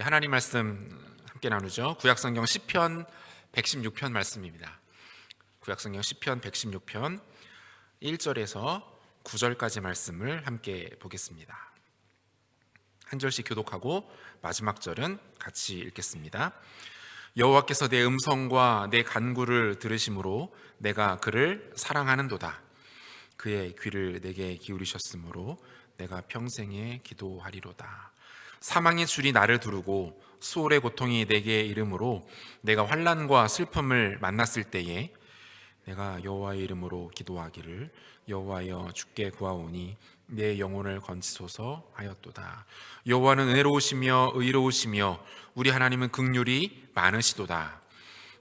하나님 말씀 함께 나누죠. 구약성경 시편 116편 말씀입니다. 구약성경 시편 116편 1절에서 9절까지 말씀을 함께 보겠습니다. 한 절씩 교독하고 마지막 절은 같이 읽겠습니다. 여호와께서 내 음성과 내 간구를 들으심으로 내가 그를 사랑하는도다. 그의 귀를 내게 기울이셨으므로 내가 평생에 기도하리로다. 사망의 줄이 나를 두르고 수월의 고통이 내게 이름으로 내가 환난과 슬픔을 만났을 때에 내가 여호와의 이름으로 기도하기를 여호와여 주께 구하오니 내 영혼을 건지소서 하였도다. 여호와는 은혜로우시며 의로우시며 우리 하나님은 긍휼이 많으시도다.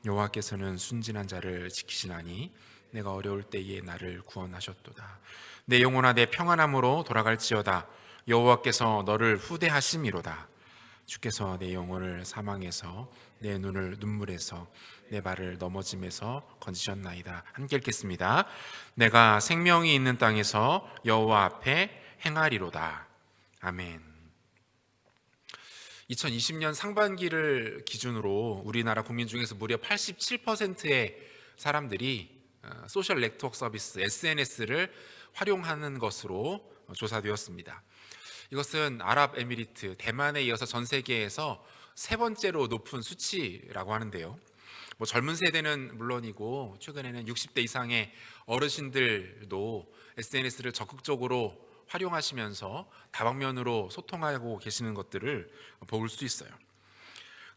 여호와께서는 순진한 자를 지키시나니 내가 어려울 때에 나를 구원하셨도다. 내 영혼아 내 평안함으로 돌아갈지어다. 여호와께서 너를 후대하심이로다. 주께서 내 영혼을 사망에서 내 눈을 눈물에서 내 발을 넘어짐에서 건지셨나이다. 함께 읽겠습니다. 내가 생명이 있는 땅에서 여호와 앞에 행하리로다. 아멘. 2020년 상반기를 기준으로 우리나라 국민 중에서 무려 87%의 사람들이 소셜 네트워크 서비스 SNS를 활용하는 것으로 조사되었습니다. 이것은 아랍에미리트, 대만에 이어서 전 세계에서 세 번째로 높은 수치라고 하는데요. 젊은 세대는 물론이고 최근에는 60대 이상의 어르신들도 SNS를 적극적으로 활용하시면서 다방면으로 소통하고 계시는 것들을 볼 수 있어요.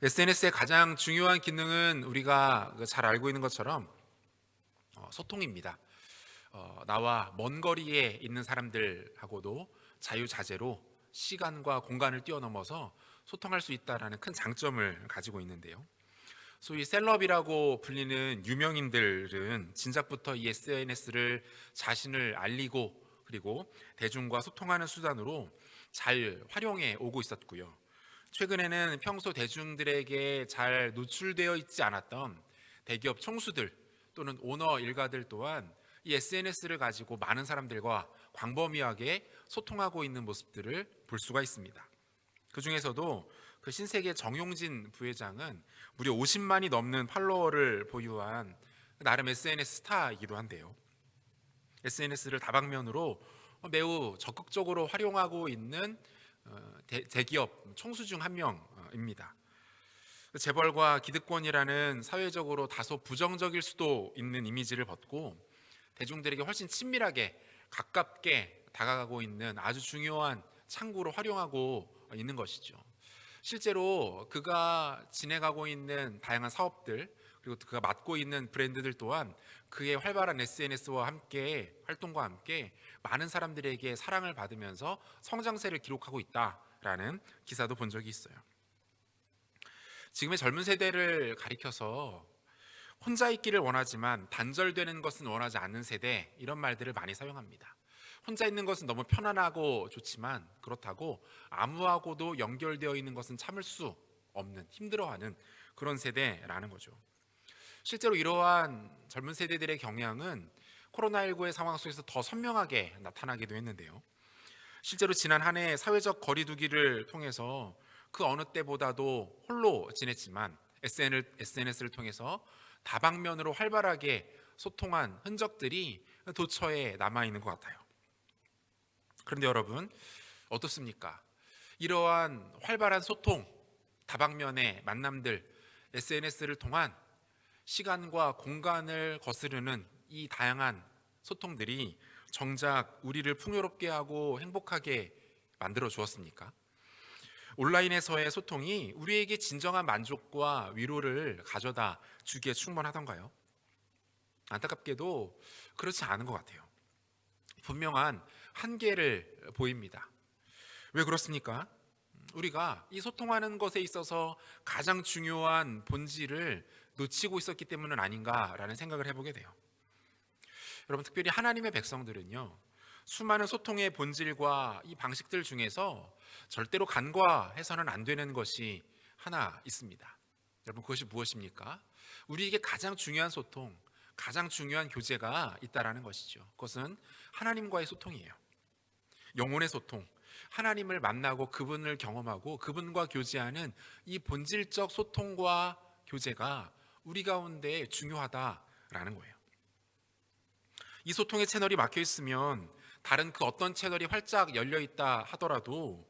SNS의 가장 중요한 기능은 우리가 잘 알고 있는 것처럼 소통입니다. 나와 먼 거리에 있는 사람들하고도 자유자재로 시간과 공간을 뛰어넘어서 소통할 수 있다는 큰 장점을 가지고 있는데요. 소위 셀럽이라고 불리는 유명인들은 진작부터 이 SNS를 자신을 알리고 그리고 대중과 소통하는 수단으로 잘 활용해 오고 있었고요. 최근에는 평소 대중들에게 잘 노출되어 있지 않았던 대기업 총수들 또는 오너 일가들 또한 이 SNS를 가지고 많은 사람들과 광범위하게 소통하고 있는 모습들을 볼 수가 있습니다. 그 중에서도 그 신세계 정용진 부회장은 무려 50만이 넘는 팔로워를 보유한 나름 SNS 스타이기도 한데요. SNS를 다방면으로 매우 적극적으로 활용하고 있는 대기업 총수 중 한 명입니다. 재벌과 기득권이라는 사회적으로 다소 부정적일 수도 있는 이미지를 벗고 대중들에게 훨씬 친밀하게 가깝게 다가가고 있는 아주 중요한 창구로 활용하고 있는 것이죠. 실제로 그가 진행하고 있는 다양한 사업들 그리고 그가 맡고 있는 브랜드들 또한 그의 활발한 SNS와 함께 활동과 함께 많은 사람들에게 사랑을 받으면서 성장세를 기록하고 있다라는 기사도 본 적이 있어요. 지금의 젊은 세대를 가리켜서 혼자 있기를 원하지만 단절되는 것은 원하지 않는 세대, 이런 말들을 많이 사용합니다. 혼자 있는 것은 너무 편안하고 좋지만 그렇다고 아무하고도 연결되어 있는 것은 참을 수 없는, 힘들어하는 그런 세대라는 거죠. 실제로 이러한 젊은 세대들의 경향은 코로나19의 상황 속에서 더 선명하게 나타나기도 했는데요. 실제로 지난 한 해 사회적 거리두기를 통해서 그 어느 때보다도 홀로 지냈지만 SNS를 통해서 다방면으로 활발하게 소통한 흔적들이 도처에 남아있는 것 같아요. 그런데 여러분 어떻습니까? 이러한 활발한 소통, 다방면의 만남들, SNS를 통한 시간과 공간을 거스르는 이 다양한 소통들이 정작 우리를 풍요롭게 하고 행복하게 만들어 주었습니까? 온라인에서의 소통이 우리에게 진정한 만족과 위로를 가져다 주기에 충분하던가요? 안타깝게도 그렇지 않은 것 같아요. 분명한 한계를 보입니다. 왜 그렇습니까? 우리가 이 소통하는 것에 있어서 가장 중요한 본질을 놓치고 있었기 때문은 아닌가라는 생각을 해보게 돼요. 여러분, 특별히 하나님의 백성들은요, 수많은 소통의 본질과 이 방식들 중에서 절대로 간과해서는 안 되는 것이 하나 있습니다. 여러분, 그것이 무엇입니까? 우리에게 가장 중요한 소통, 가장 중요한 교제가 있다라는 것이죠. 그것은 하나님과의 소통이에요. 영혼의 소통, 하나님을 만나고 그분을 경험하고 그분과 교제하는 이 본질적 소통과 교제가 우리 가운데 중요하다라는 거예요. 이 소통의 채널이 막혀 있으면 다른 그 어떤 채널이 활짝 열려 있다 하더라도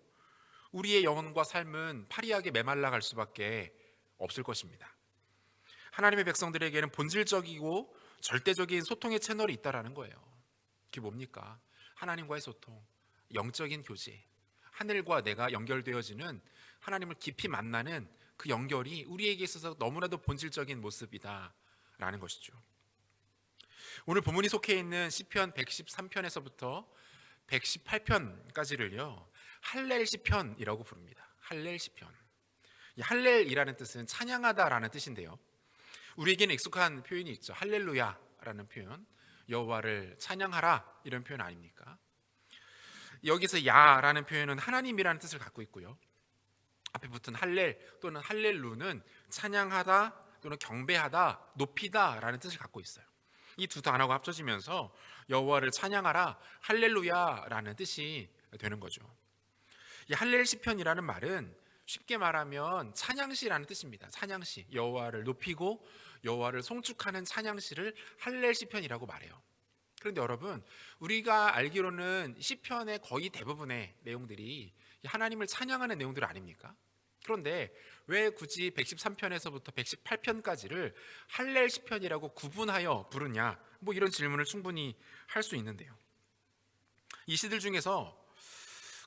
우리의 영혼과 삶은 파리하게 메말라 갈 수밖에 없을 것입니다. 하나님의 백성들에게는 본질적이고 절대적인 소통의 채널이 있다라는 거예요. 그게 뭡니까? 하나님과의 소통, 영적인 교제, 하늘과 내가 연결되어지는, 하나님을 깊이 만나는 그 연결이 우리에게 있어서 너무나도 본질적인 모습이다라는 것이죠. 오늘 본문이 속해 있는 시편 113편에서부터 118편까지를요 할렐 시편이라고 부릅니다. 할렐 시편. 이 할렐이라는 뜻은 찬양하다라는 뜻인데요, 우리에게는 익숙한 표현이 있죠. 할렐루야라는 표현, 여호와를 찬양하라 이런 표현 아닙니까? 여기서 야라는 표현은 하나님이라는 뜻을 갖고 있고요, 앞에 붙은 할렐 또는 할렐루는 찬양하다 또는 경배하다, 높이다라는 뜻을 갖고 있어요. 이 두 단어가 합쳐지면서 여호와를 찬양하라, 할렐루야라는 뜻이 되는 거죠. 이 할렐 시편이라는 말은 쉽게 말하면 찬양시라는 뜻입니다. 찬양시, 여호와를 높이고 여호와를 송축하는 찬양시를 할렐 시편이라고 말해요. 그런데 여러분, 우리가 알기로는 시편의 거의 대부분의 내용들이 하나님을 찬양하는 내용들 아닙니까? 그런데 왜 굳이 113편에서부터 118편까지를 할렐 시편이라고 구분하여 부르냐, 뭐 이런 질문을 충분히 할 수 있는데요, 이 시들 중에서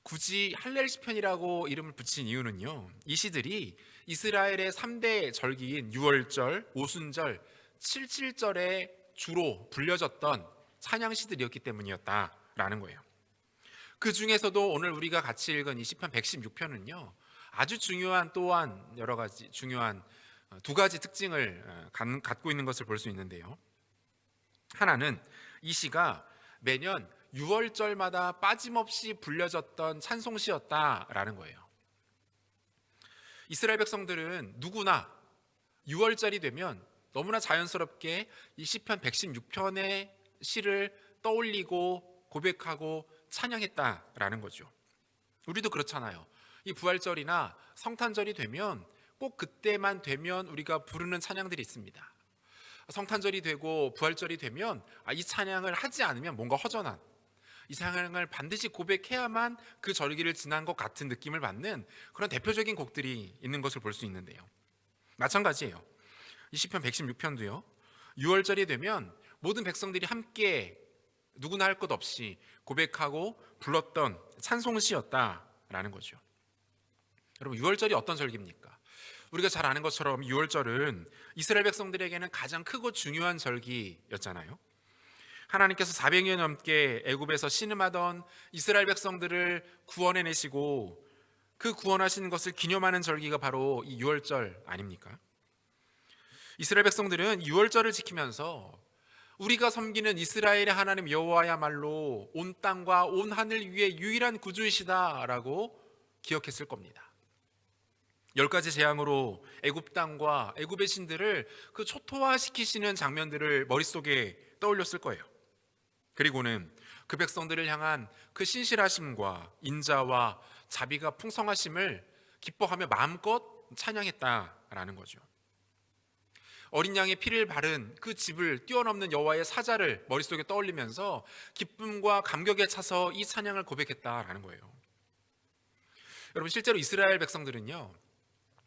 굳이 할렐 시편이라고 이름을 붙인 이유는요, 이 시들이 이스라엘의 3대 절기인 유월절, 오순절, 칠칠절에 주로 불려졌던 찬양시들이었기 때문이었다라는 거예요. 그 중에서도 오늘 우리가 같이 읽은 이 시편 116편은요 아주 중요한, 또한 여러 가지 중요한 두 가지 특징을 갖고 있는 것을 볼 수 있는데요, 하나는 이 시가 매년 6월절마다 빠짐없이 불려졌던 찬송시였다라는 거예요. 이스라엘 백성들은 누구나 6월절이 되면 너무나 자연스럽게 이 시편 116편의 시를 떠올리고 고백하고 찬양했다라는 거죠. 우리도 그렇잖아요. 이 부활절이나 성탄절이 되면 꼭 그때만 되면 우리가 부르는 찬양들이 있습니다. 성탄절이 되고 부활절이 되면 이 찬양을 하지 않으면 뭔가 허전한, 이 찬양을 반드시 고백해야만 그 절기를 지난 것 같은 느낌을 받는 그런 대표적인 곡들이 있는 것을 볼 수 있는데요, 마찬가지예요. 이 시편 116편도요 6월절이 되면 모든 백성들이 함께 누구나 할 것 없이 고백하고 불렀던 찬송시였다라는 거죠. 여러분, 6월절이 어떤 절기입니까? 우리가 잘 아는 것처럼 6월절은 이스라엘 백성들에게는 가장 크고 중요한 절기였잖아요. 하나님께서 400년 넘게 애굽에서 신음하던 이스라엘 백성들을 구원해내시고 그 구원하시는 것을 기념하는 절기가 바로 이 6월절 아닙니까? 이스라엘 백성들은 6월절을 지키면서 우리가 섬기는 이스라엘의 하나님 여호와야말로 온 땅과 온 하늘 위에 유일한 구주이시다라고 기억했을 겁니다. 10가지 재앙으로 애굽 땅과 애굽의 신들을 그 초토화시키시는 장면들을 머릿속에 떠올렸을 거예요. 그리고는 그 백성들을 향한 그 신실하심과 인자와 자비가 풍성하심을 기뻐하며 마음껏 찬양했다라는 거죠. 어린 양의 피를 바른 그 집을 뛰어넘는 여호와의 사자를 머릿속에 떠올리면서 기쁨과 감격에 차서 이 찬양을 고백했다라는 거예요. 여러분, 실제로 이스라엘 백성들은요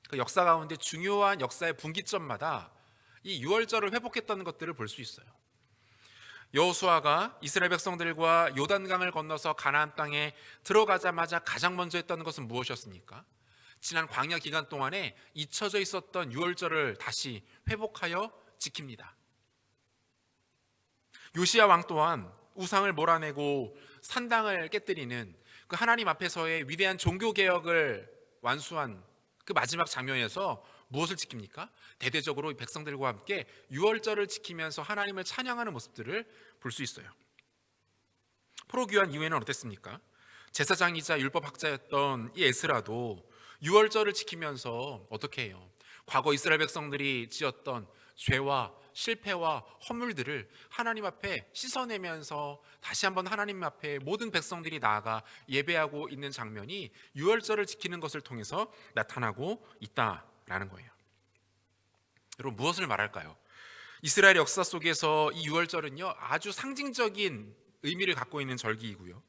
그 역사 가운데 중요한 역사의 분기점마다 이 6월절을 회복했다는 것들을 볼 수 있어요. 여호수아가 이스라엘 백성들과 요단강을 건너서 가나안 땅에 들어가자마자 가장 먼저 했다는 것은 무엇이었습니까? 지난 광야 기간 동안에 잊혀져 있었던 6월절을 다시 회복하여 지킵니다. 요시야 왕 또한 우상을 몰아내고 산당을 깨뜨리는 그 하나님 앞에서의 위대한 종교 개혁을 완수한 그 마지막 장면에서 무엇을 지킵니까? 대대적으로 백성들과 함께 6월절을 지키면서 하나님을 찬양하는 모습들을 볼 수 있어요. 포로귀환 이후에는 어땠습니까? 제사장이자 율법학자였던 이 에스라도 6월절을 지키면서 어떻게 해요? 과거 이스라엘 백성들이 지었던 죄와 실패와 허물들을 하나님 앞에 씻어내면서 다시 한번 하나님 앞에 모든 백성들이 나아가 예배하고 있는 장면이 유월절을 지키는 것을 통해서 나타나고 있다라는 거예요. 여러분, 무엇을 말할까요? 이스라엘 역사 속에서 이 유월절은요, 아주 상징적인 의미를 갖고 있는 절기이고요.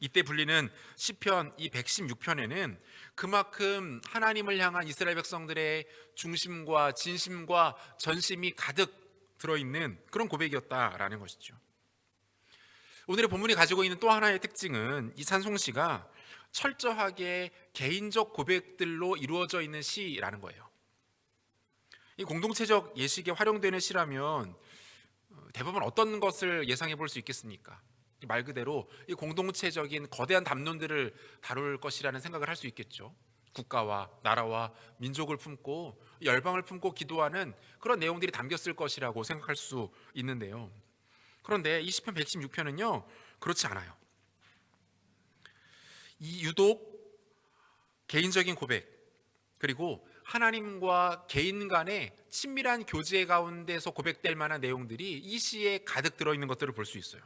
이때 불리는 시편 이 116편에는 그만큼 하나님을 향한 이스라엘 백성들의 중심과 진심과 전심이 가득 들어있는 그런 고백이었다라는 것이죠. 오늘의 본문이 가지고 있는 또 하나의 특징은 이 찬송시가 철저하게 개인적 고백들로 이루어져 있는 시라는 거예요. 이 공동체적 예식에 활용되는 시라면 대부분 어떤 것을 예상해 볼 수 있겠습니까? 말 그대로 이 공동체적인 거대한 담론들을 다룰 것이라는 생각을 할 수 있겠죠. 국가와 나라와 민족을 품고 열방을 품고 기도하는 그런 내용들이 담겼을 것이라고 생각할 수 있는데요. 그런데 이 시편 116편은요 그렇지 않아요. 이 유독 개인적인 고백, 그리고 하나님과 개인 간의 친밀한 교제 가운데서 고백될 만한 내용들이 이 시에 가득 들어있는 것들을 볼 수 있어요.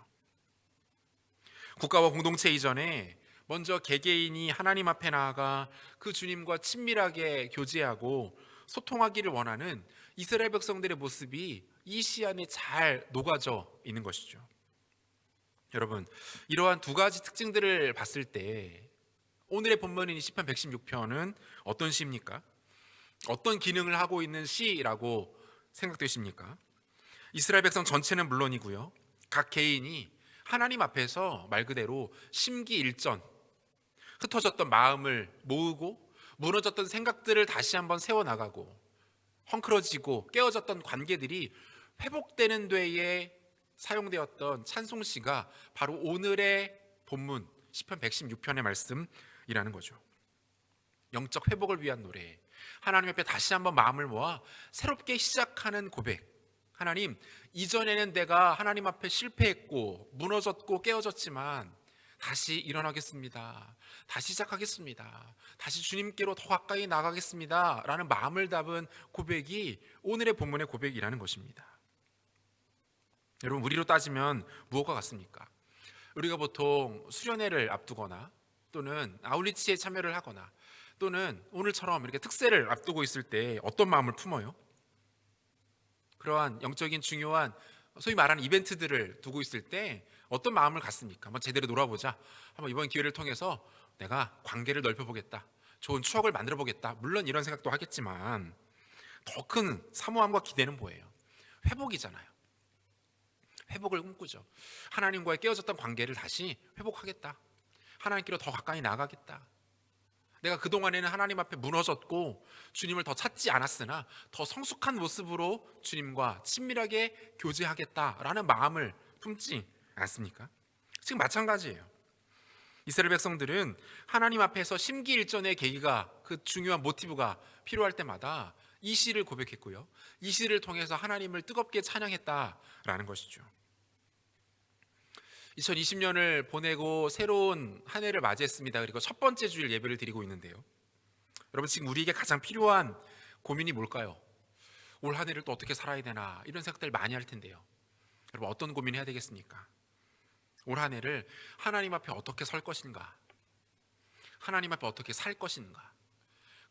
국가와 공동체 이전에 먼저 개개인이 하나님 앞에 나아가 그 주님과 친밀하게 교제하고 소통하기를 원하는 이스라엘 백성들의 모습이 이 시 안에 잘 녹아져 있는 것이죠. 여러분, 이러한 두 가지 특징들을 봤을 때 오늘의 본문인 이 시편 116편은 어떤 시입니까? 어떤 기능을 하고 있는 시라고 생각되십니까? 이스라엘 백성 전체는 물론이고요, 각 개인이 하나님 앞에서 말 그대로 심기일전, 흩어졌던 마음을 모으고 무너졌던 생각들을 다시 한번 세워나가고 헝클어지고 깨어졌던 관계들이 회복되는 데에 사용되었던 찬송시가 바로 오늘의 본문 시편 116편의 말씀이라는 거죠. 영적 회복을 위한 노래, 하나님 앞에 다시 한번 마음을 모아 새롭게 시작하는 고백. 하나님, 이전에는 내가 하나님 앞에 실패했고 무너졌고 깨어졌지만 다시 일어나겠습니다. 다시 시작하겠습니다. 다시 주님께로 더 가까이 나가겠습니다 라는 마음을 담은 고백이 오늘의 본문의 고백이라는 것입니다. 여러분, 우리로 따지면 무엇과 같습니까? 우리가 보통 수련회를 앞두거나 또는 아울리치에 참여를 하거나 또는 오늘처럼 이렇게 특세를 앞두고 있을 때 어떤 마음을 품어요? 그러한 영적인 중요한 소위 말하는 이벤트들을 두고 있을 때 어떤 마음을 갖습니까? 한번 제대로 놀아보자. 한번 이번 기회를 통해서 내가 관계를 넓혀보겠다. 좋은 추억을 만들어보겠다. 물론 이런 생각도 하겠지만 더 큰 사모함과 기대는 뭐예요? 회복이잖아요. 회복을 꿈꾸죠. 하나님과의 깨어졌던 관계를 다시 회복하겠다. 하나님께로 더 가까이 나가겠다. 내가 그동안에는 하나님 앞에 무너졌고 주님을 더 찾지 않았으나 더 성숙한 모습으로 주님과 친밀하게 교제하겠다라는 마음을 품지 않습니까? 지금 마찬가지예요. 이스라엘 백성들은 하나님 앞에서 심기일전의 계기가, 그 중요한 모티브가 필요할 때마다 이 시를 고백했고요, 이 시를 통해서 하나님을 뜨겁게 찬양했다라는 것이죠. 2020년을 보내고 새로운 한 해를 맞이했습니다. 그리고 첫 번째 주일 예배를 드리고 있는데요, 여러분, 지금 우리에게 가장 필요한 고민이 뭘까요? 올 한 해를 또 어떻게 살아야 되나, 이런 생각들 많이 할 텐데요, 여러분, 어떤 고민을 해야 되겠습니까? 올 한 해를 하나님 앞에 어떻게 설 것인가, 하나님 앞에 어떻게 살 것인가,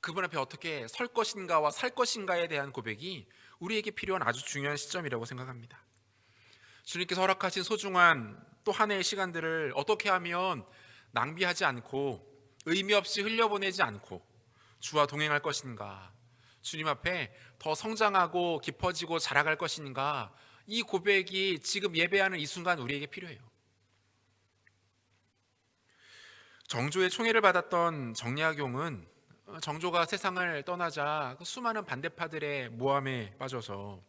그분 앞에 어떻게 설 것인가와 살 것인가에 대한 고백이 우리에게 필요한 아주 중요한 시점이라고 생각합니다. 주님께서 허락하신 소중한 또 한 해의 시간들을 어떻게 하면 낭비하지 않고 의미 없이 흘려보내지 않고 주와 동행할 것인가, 주님 앞에 더 성장하고 깊어지고 자라갈 것인가, 이 고백이 지금 예배하는 이 순간 우리에게 필요해요. 정조의 총애를 받았던 정약용은 정조가 세상을 떠나자 그 수많은 반대파들의 모함에 빠져서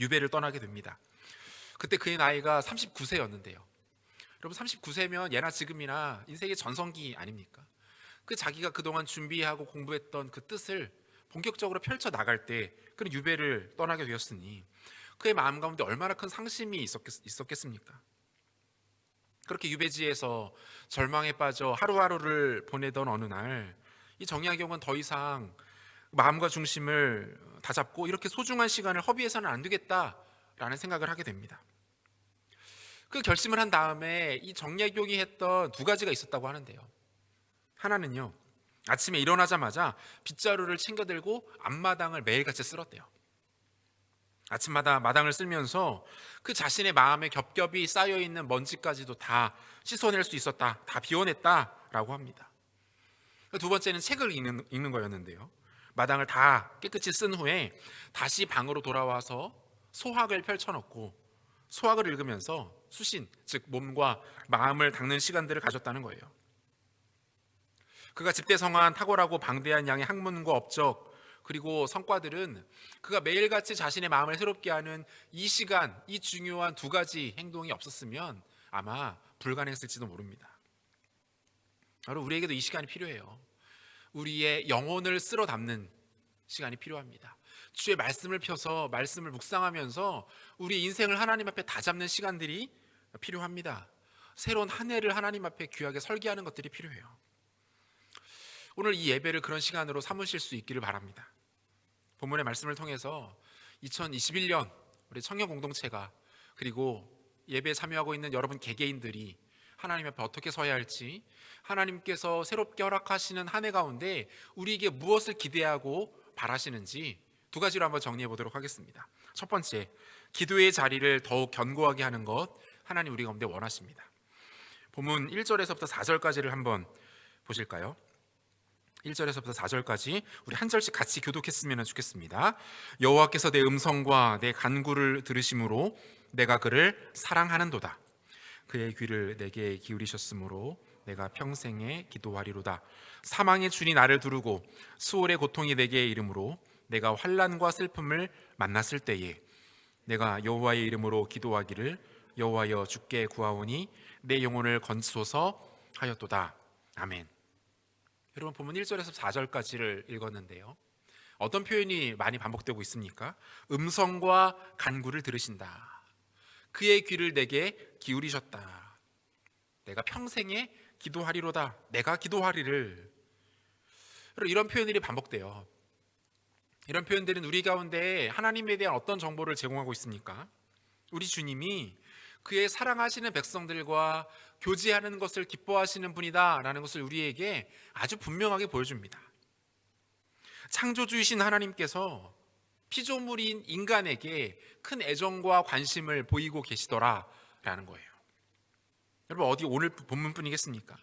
유배를 떠나게 됩니다. 그때 그의 나이가 39세였는데요. 여러분, 39세면 예나 지금이나 인생의 전성기 아닙니까? 그 자기가 그동안 준비하고 공부했던 그 뜻을 본격적으로 펼쳐 나갈 때 그런 유배를 떠나게 되었으니 그의 마음 가운데 얼마나 큰 상심이 있었겠습니까? 그렇게 유배지에서 절망에 빠져 하루하루를 보내던 어느 날, 이 정약용은 더 이상 마음과 중심을 다잡고 이렇게 소중한 시간을 허비해서는 안 되겠다라는 생각을 하게 됩니다. 그 결심을 한 다음에 이 정약용이 했던 두 가지가 있었다고 하는데요. 하나는요, 아침에 일어나자마자 빗자루를 챙겨들고 앞마당을 매일같이 쓸었대요. 아침마다 마당을 쓸면서 그 자신의 마음에 겹겹이 쌓여있는 먼지까지도 다 씻어낼 수 있었다, 다 비워냈다라고 합니다. 두 번째는 책을 읽는 거였는데요. 마당을 다 깨끗이 쓴 후에 다시 방으로 돌아와서 소학을 펼쳐놓고 소학을 읽으면서 수신, 즉 몸과 마음을 닦는 시간들을 가졌다는 거예요. 그가 집대성한 탁월하고 방대한 양의 학문과 업적 그리고 성과들은 그가 매일같이 자신의 마음을 새롭게 하는 이 시간, 이 중요한 두 가지 행동이 없었으면 아마 불가능했을지도 모릅니다. 바로 우리에게도 이 시간이 필요해요. 우리의 영혼을 쓸어 담는 시간이 필요합니다. 주의 말씀을 펴서 말씀을 묵상하면서 우리 인생을 하나님 앞에 다잡는 시간들이 필요합니다. 새로운 한 해를 하나님 앞에 귀하게 설계하는 것들이 필요해요. 오늘 이 예배를 그런 시간으로 삼으실 수 있기를 바랍니다. 본문의 말씀을 통해서 2021년 우리 청년 공동체가 그리고 예배에 참여하고 있는 여러분 개개인들이 하나님 앞에 어떻게 서야 할지, 하나님께서 새롭게 허락하시는 한 해 가운데 우리에게 무엇을 기대하고 바라시는지 두 가지로 한번 정리해 보도록 하겠습니다. 첫 번째, 기도의 자리를 더욱 견고하게 하는 것, 하나님 우리 가운데 원하십니다. 본문 1절에서부터 4절까지를 한번 보실까요? 1절에서부터 4절까지 우리 한 절씩 같이 교독했으면 좋겠습니다. 여호와께서 내 음성과 내 간구를 들으심으로 내가 그를 사랑하는도다. 그의 귀를 내게 기울이셨으므로 내가 평생에 기도하리로다. 사망의 줄이 나를 두르고 수월의 고통이 내게 이름으로 내가 환난과 슬픔을 만났을 때에 내가 여호와의 이름으로 기도하기를 여호와여 주께 구하오니 내 영혼을 건지소서 하였도다. 아멘. 여러분 본문 1절에서 4절까지를 읽었는데요. 어떤 표현이 많이 반복되고 있습니까? 음성과 간구를 들으신다. 그의 귀를 내게 기울이셨다. 내가 평생에 기도하리로다. 내가 기도하리를. 이런 표현들이 반복돼요. 이런 표현들은 우리 가운데 하나님에 대한 어떤 정보를 제공하고 있습니까? 우리 주님이 그의 사랑하시는 백성들과 교제하는 것을 기뻐하시는 분이다라는 것을 우리에게 아주 분명하게 보여줍니다. 창조주이신 하나님께서 피조물인 인간에게 큰 애정과 관심을 보이고 계시더라라는 거예요. 여러분 어디 오늘 본문뿐이겠습니까?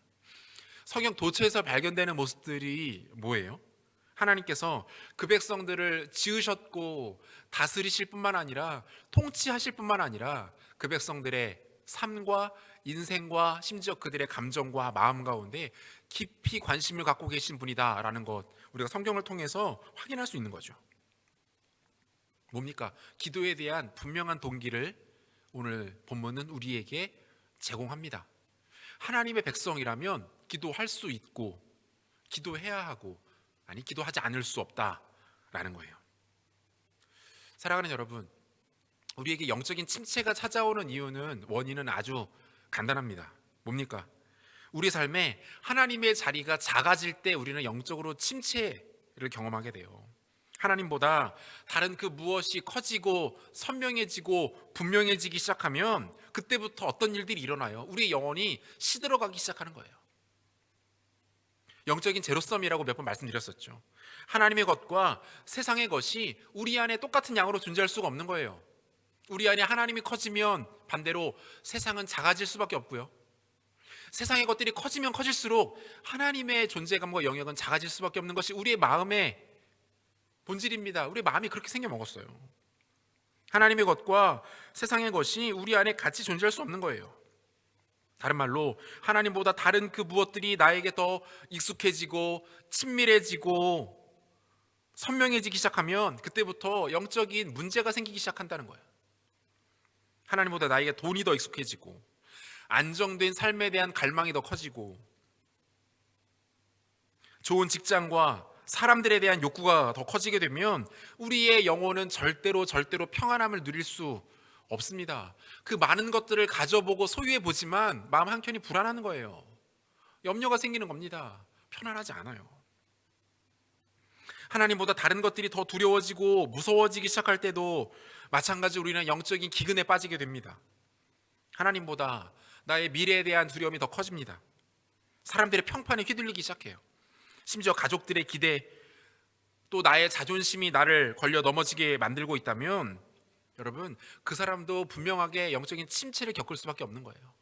성경 도처에서 발견되는 모습들이 뭐예요? 하나님께서 그 백성들을 지으셨고 다스리실 뿐만 아니라 통치하실 뿐만 아니라 그 백성들의 삶과 인생과 심지어 그들의 감정과 마음 가운데 깊이 관심을 갖고 계신 분이다라는 것 우리가 성경을 통해서 확인할 수 있는 거죠. 뭡니까? 기도에 대한 분명한 동기를 오늘 본문은 우리에게 제공합니다. 하나님의 백성이라면 기도할 수 있고 기도해야 하고 아니 기도하지 않을 수 없다라는 거예요. 사랑하는 여러분, 우리에게 영적인 침체가 찾아오는 원인은 아주 간단합니다. 뭡니까? 우리 삶에 하나님의 자리가 작아질 때 우리는 영적으로 침체를 경험하게 돼요. 하나님보다 다른 그 무엇이 커지고 선명해지고 분명해지기 시작하면 그때부터 어떤 일들이 일어나요? 우리의 영혼이 시들어가기 시작하는 거예요. 영적인 제로섬이라고 몇 번 말씀드렸었죠. 하나님의 것과 세상의 것이 우리 안에 똑같은 양으로 존재할 수가 없는 거예요. 우리 안에 하나님이 커지면 반대로 세상은 작아질 수밖에 없고요. 세상의 것들이 커지면 커질수록 하나님의 존재감과 영역은 작아질 수밖에 없는 것이 우리의 마음의 본질입니다. 우리 마음이 그렇게 생겨 먹었어요. 하나님의 것과 세상의 것이 우리 안에 같이 존재할 수 없는 거예요. 다른 말로 하나님보다 다른 그 무엇들이 나에게 더 익숙해지고 친밀해지고 선명해지기 시작하면 그때부터 영적인 문제가 생기기 시작한다는 거예요. 하나님보다 나에게 돈이 더 익숙해지고 안정된 삶에 대한 갈망이 더 커지고 좋은 직장과 사람들에 대한 욕구가 더 커지게 되면 우리의 영혼은 절대로 평안함을 누릴 수 없습니다. 그 많은 것들을 가져보고 소유해 보지만 마음 한켠이 불안한 거예요. 염려가 생기는 겁니다. 편안하지 않아요. 하나님보다 다른 것들이 더 두려워지고 무서워지기 시작할 때도 마찬가지로 우리는 영적인 기근에 빠지게 됩니다. 하나님보다 나의 미래에 대한 두려움이 더 커집니다. 사람들의 평판에 휘둘리기 시작해요. 심지어 가족들의 기대, 또 나의 자존심이 나를 걸려 넘어지게 만들고 있다면 여러분, 그 사람도 분명하게 영적인 침체를 겪을 수밖에 없는 거예요.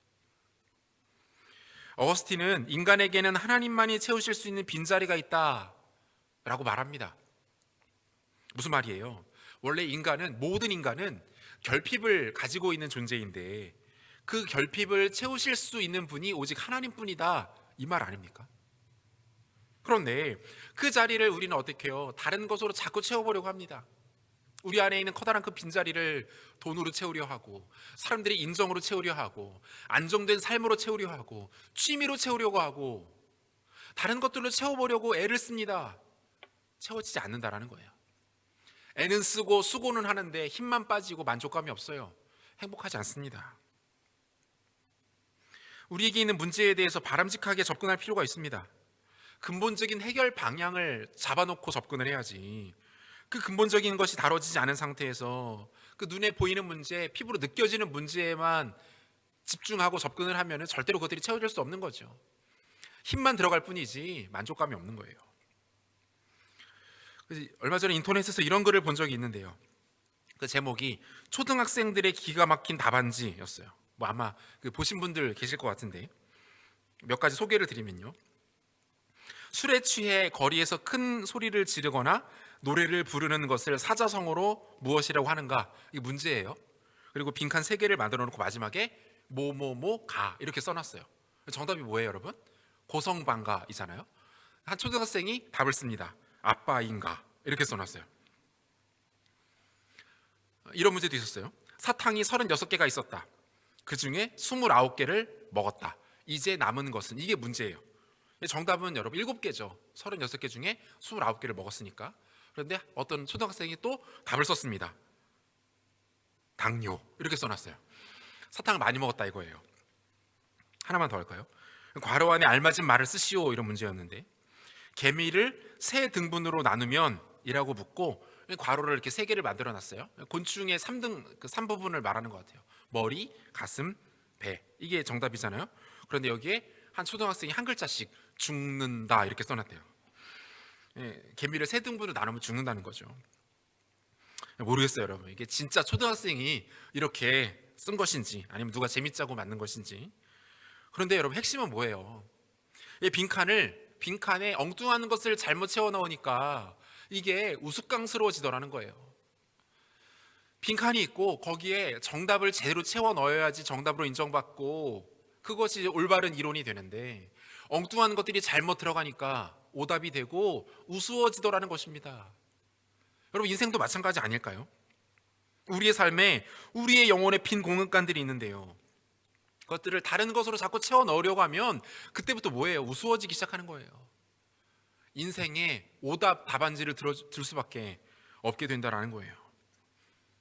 어거스틴은 인간에게는 하나님만이 채우실 수 있는 빈자리가 있다라고 말합니다. 무슨 말이에요? 원래 모든 인간은 결핍을 가지고 있는 존재인데 그 결핍을 채우실 수 있는 분이 오직 하나님뿐이다, 이 말 아닙니까? 그런데 그 자리를 우리는 어떻게 해요? 다른 것으로 자꾸 채워보려고 합니다. 우리 안에 있는 커다란 그 빈자리를 돈으로 채우려 하고, 사람들의 인정으로 채우려 하고, 안정된 삶으로 채우려 하고, 취미로 채우려고 하고, 다른 것들로 채워보려고 애를 씁니다. 채워지지 않는다라는 거예요. 애는 쓰고 수고는 하는데 힘만 빠지고 만족감이 없어요. 행복하지 않습니다. 우리에게 있는 문제에 대해서 바람직하게 접근할 필요가 있습니다. 근본적인 해결 방향을 잡아놓고 접근을 해야지, 그 근본적인 것이 다뤄지지 않은 상태에서 그 눈에 보이는 문제, 피부로 느껴지는 문제에만 집중하고 접근을 하면 절대로 그것들이 채워질 수 없는 거죠. 힘만 들어갈 뿐이지 만족감이 없는 거예요. 얼마 전에 인터넷에서 이런 글을 본 적이 있는데요. 그 제목이 초등학생들의 기가 막힌 답안지였어요. 아마 보신 분들 계실 것 같은데, 몇 가지 소개를 드리면요. 술에 취해 거리에서 큰 소리를 지르거나 노래를 부르는 것을 사자성어로 무엇이라고 하는가, 이게 문제예요. 그리고 빈칸 3개를 만들어 놓고 마지막에 뭐뭐뭐가 이렇게 써놨어요. 정답이 뭐예요, 여러분? 고성방가이잖아요. 한 초등학생이 답을 씁니다. 아빠인가, 이렇게 써놨어요. 이런 문제도 있었어요. 사탕이 36개가 있었다. 그 중에 29개를 먹었다. 이제 남은 것은, 이게 문제예요. 정답은 여러분 7개죠. 36개 중에 29개를 먹었으니까. 그런데 어떤 초등학생이 또 답을 썼습니다. 당뇨, 이렇게 써놨어요. 사탕을 많이 먹었다 이거예요. 하나만 더 할까요? 괄호 안에 알맞은 말을 쓰시오, 이런 문제였는데, 개미를 3등분으로 나누면 이라고 묻고 괄호를 이렇게 3개를 만들어 놨어요. 곤충의 3부분을 말하는 것 같아요. 머리, 가슴, 배, 이게 정답이잖아요. 그런데 여기에 한 초등학생이 한 글자씩 죽는다 이렇게 써놨대요. 개미를 3등분으로 나누면 죽는다는 거죠. 모르겠어요, 여러분. 이게 진짜 초등학생이 이렇게 쓴 것인지 아니면 누가 재밌자고 만든 것인지. 그런데 여러분, 핵심은 뭐예요? 이 빈칸에 엉뚱한 것을 잘못 채워 넣으니까 이게 우스꽝스러워지더라는 거예요. 빈칸이 있고 거기에 정답을 제대로 채워 넣어야지 정답으로 인정받고 그것이 올바른 이론이 되는데, 엉뚱한 것들이 잘못 들어가니까 오답이 되고 우스워지더라는 것입니다. 여러분, 인생도 마찬가지 아닐까요? 우리의 삶에 우리의 영혼에 빈 공간들이 있는데요, 그것들을 다른 것으로 자꾸 채워 넣으려고 하면 그때부터 뭐예요? 우스워지기 시작하는 거예요. 인생에 오답 답안지를 들 수밖에 없게 된다는 거예요.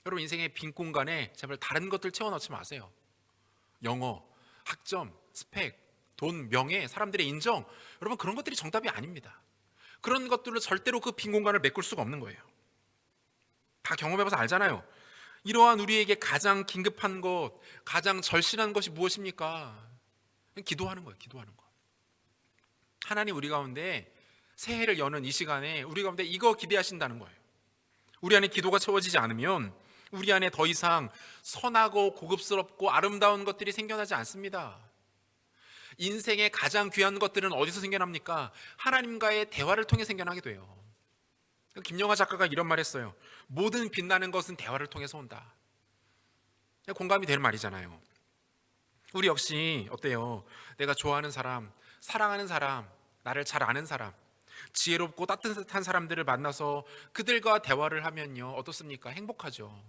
여러분, 인생의 빈 공간에 제발 다른 것들 채워 넣지 마세요. 영어, 학점, 스펙, 돈, 명예, 사람들의 인정, 여러분, 그런 것들이 정답이 아닙니다. 그런 것들로 절대로 그 빈 공간을 메꿀 수가 없는 거예요. 다 경험해봐서 알잖아요. 이러한 우리에게 가장 긴급한 것, 가장 절실한 것이 무엇입니까? 기도하는 거예요. 기도하는 거. 하나님, 우리 가운데 새해를 여는 이 시간에 우리 가운데 이거 기대하신다는 거예요. 우리 안에 기도가 채워지지 않으면 우리 안에 더 이상 선하고 고급스럽고 아름다운 것들이 생겨나지 않습니다. 인생의 가장 귀한 것들은 어디서 생겨납니까? 하나님과의 대화를 통해 생겨나게 돼요. 김영하 작가가 이런 말 했어요. 모든 빛나는 것은 대화를 통해서 온다. 공감이 되는 말이잖아요. 우리 역시 어때요? 내가 좋아하는 사람, 사랑하는 사람, 나를 잘 아는 사람, 지혜롭고 따뜻한 사람들을 만나서 그들과 대화를 하면요, 어떻습니까? 행복하죠.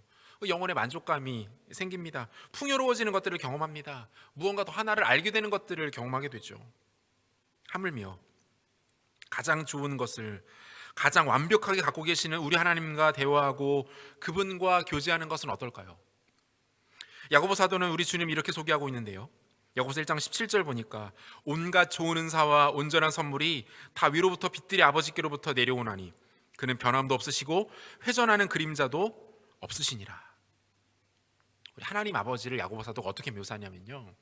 영혼의 만족감이 생깁니다. 풍요로워지는 것들을 경험합니다. 무언가 더 하나를 알게 되는 것들을 경험하게 되죠. 하물며 가장 좋은 것을 가장 완벽하게 갖고 계시는 우리 하나님과 대화하고 그분과 교제하는 것은 어떨까요? 야고보 사도는 우리 주님 이렇게 소개하고 있는데요, 야고보서 1장 17절 보니까 온갖 좋은 은사와 온전한 선물이 다 위로부터 빛들이 아버지께로부터 내려오나니 그는 변함도 없으시고 회전하는 그림자도 없으시니라. 우리 하나님 아버지를 야고보 사도가 어떻게 묘사하냐면요,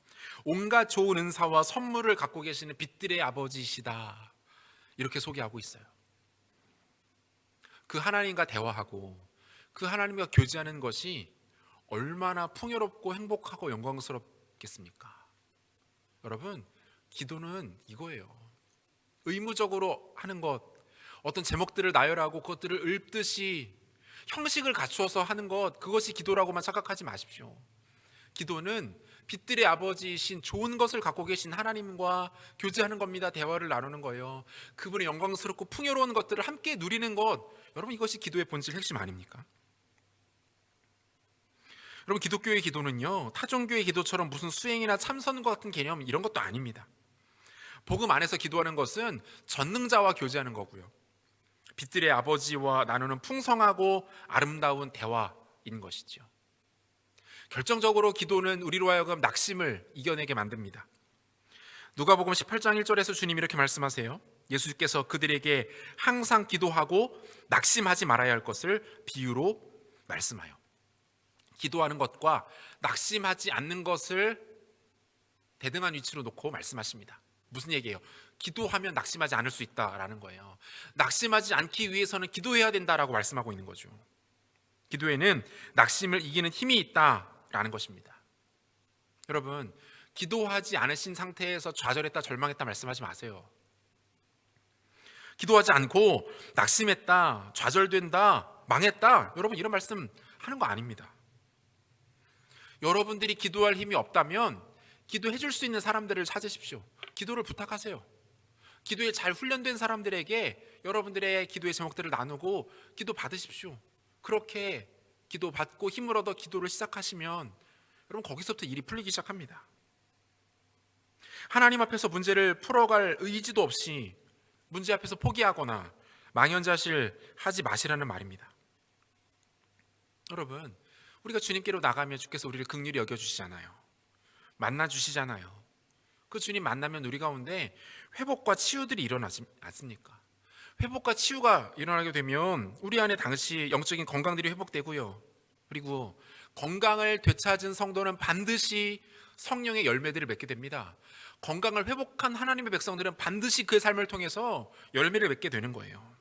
온갖 좋은 은사와 선물을 갖고 계시는 빛들의 아버지이시다, 이렇게 소개하고 있어요. 그 하나님과 대화하고 그 하나님과 교제하는 것이 얼마나 풍요롭고 행복하고 영광스럽겠습니까? 여러분, 기도는 이거예요. 의무적으로 하는 것, 어떤 제목들을 나열하고 그것들을 읊듯이 형식을 갖추어서 하는 것, 그것이 기도라고만 착각하지 마십시오. 기도는 빛들의 아버지이신 좋은 것을 갖고 계신 하나님과 교제하는 겁니다. 대화를 나누는 거예요. 그분의 영광스럽고 풍요로운 것들을 함께 누리는 것, 여러분, 이것이 기도의 본질 핵심 아닙니까? 여러분, 기독교의 기도는요, 타종교의 기도처럼 무슨 수행이나 참선과 같은 개념, 이런 것도 아닙니다. 복음 안에서 기도하는 것은 전능자와 교제하는 거고요, 빛들의 아버지와 나누는 풍성하고 아름다운 대화인 것이죠. 결정적으로 기도는 우리로 하여금 낙심을 이겨내게 만듭니다. 누가복음 18장 1절에서 주님이 이렇게 말씀하세요. 예수께서 그들에게 항상 기도하고 낙심하지 말아야 할 것을 비유로 말씀하여. 기도하는 것과 낙심하지 않는 것을 대등한 위치로 놓고 말씀하십니다. 무슨 얘기예요? 기도하면 낙심하지 않을 수 있다라는 거예요. 낙심하지 않기 위해서는 기도해야 된다라고 말씀하고 있는 거죠. 기도에는 낙심을 이기는 힘이 있다라는 것입니다. 여러분, 기도하지 않으신 상태에서 좌절했다, 절망했다 말씀하지 마세요. 기도하지 않고 낙심했다, 좌절된다, 망했다, 여러분, 이런 말씀 하는 거 아닙니다. 여러분들이 기도할 힘이 없다면 기도해 줄 수 있는 사람들을 찾으십시오. 기도를 부탁하세요. 기도에 잘 훈련된 사람들에게 여러분들의 기도의 제목들을 나누고 기도 받으십시오. 그렇게 기도 받고 힘을 얻어 기도를 시작하시면 여러분, 거기서부터 일이 풀리기 시작합니다. 하나님 앞에서 문제를 풀어갈 의지도 없이 문제 앞에서 포기하거나 망연자실하지 마시라는 말입니다. 여러분, 우리가 주님께로 나가면 주께서 우리를 긍휼히 여겨주시잖아요. 만나주시잖아요. 그 주님 만나면 우리 가운데 회복과 치유들이 일어나지 않습니까? 회복과 치유가 일어나게 되면 우리 안에 당시 영적인 건강들이 회복되고요, 그리고 건강을 되찾은 성도는 반드시 성령의 열매들을 맺게 됩니다. 건강을 회복한 하나님의 백성들은 반드시 그의 삶을 통해서 열매를 맺게 되는 거예요.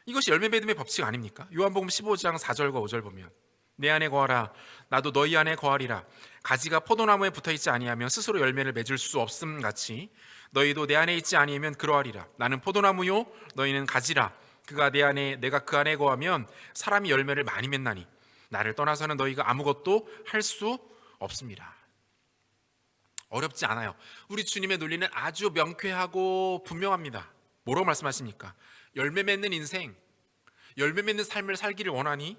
이것이 열매 맺음의 법칙 아닙니까? 요한복음 15장 4절과 5절 보면, 내 안에 거하라, 나도 너희 안에 거하리라. 가지가 포도나무에 붙어있지 아니하면 스스로 열매를 맺을 수 없음 같이 너희도 내 안에 있지 아니하면 그러하리라. 나는 포도나무요 너희는 가지라. 그가 내 안에, 내가 그 안에 거하면 사람이 열매를 많이 맺나니 나를 떠나서는 너희가 아무것도 할 수 없습니다. 어렵지 않아요. 우리 주님의 논리는 아주 명쾌하고 분명합니다. 뭐라고 말씀하십니까? 열매 맺는 인생, 열매 맺는 삶을 살기를 원하니?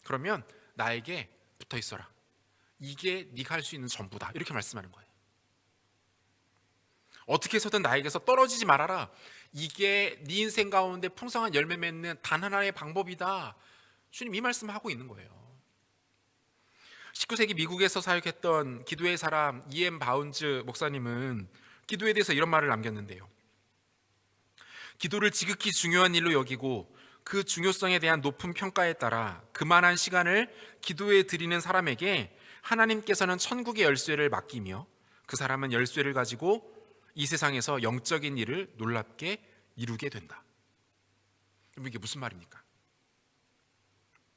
그러면 나에게 붙어 있어라. 이게 네가 할 수 있는 전부다, 이렇게 말씀하는 거예요. 어떻게 해서든 나에게서 떨어지지 말아라. 이게 네 인생 가운데 풍성한 열매 맺는 단 하나의 방법이다. 주님 이 말씀을 하고 있는 거예요. 19세기 미국에서 사역했던 기도의 사람 E.M. 바운즈 목사님은 기도에 대해서 이런 말을 남겼는데요. 기도를 지극히 중요한 일로 여기고 그 중요성에 대한 높은 평가에 따라 그만한 시간을 기도에 드리는 사람에게 하나님께서는 천국의 열쇠를 맡기며 그 사람은 열쇠를 가지고 이 세상에서 영적인 일을 놀랍게 이루게 된다. 이게 무슨 말입니까?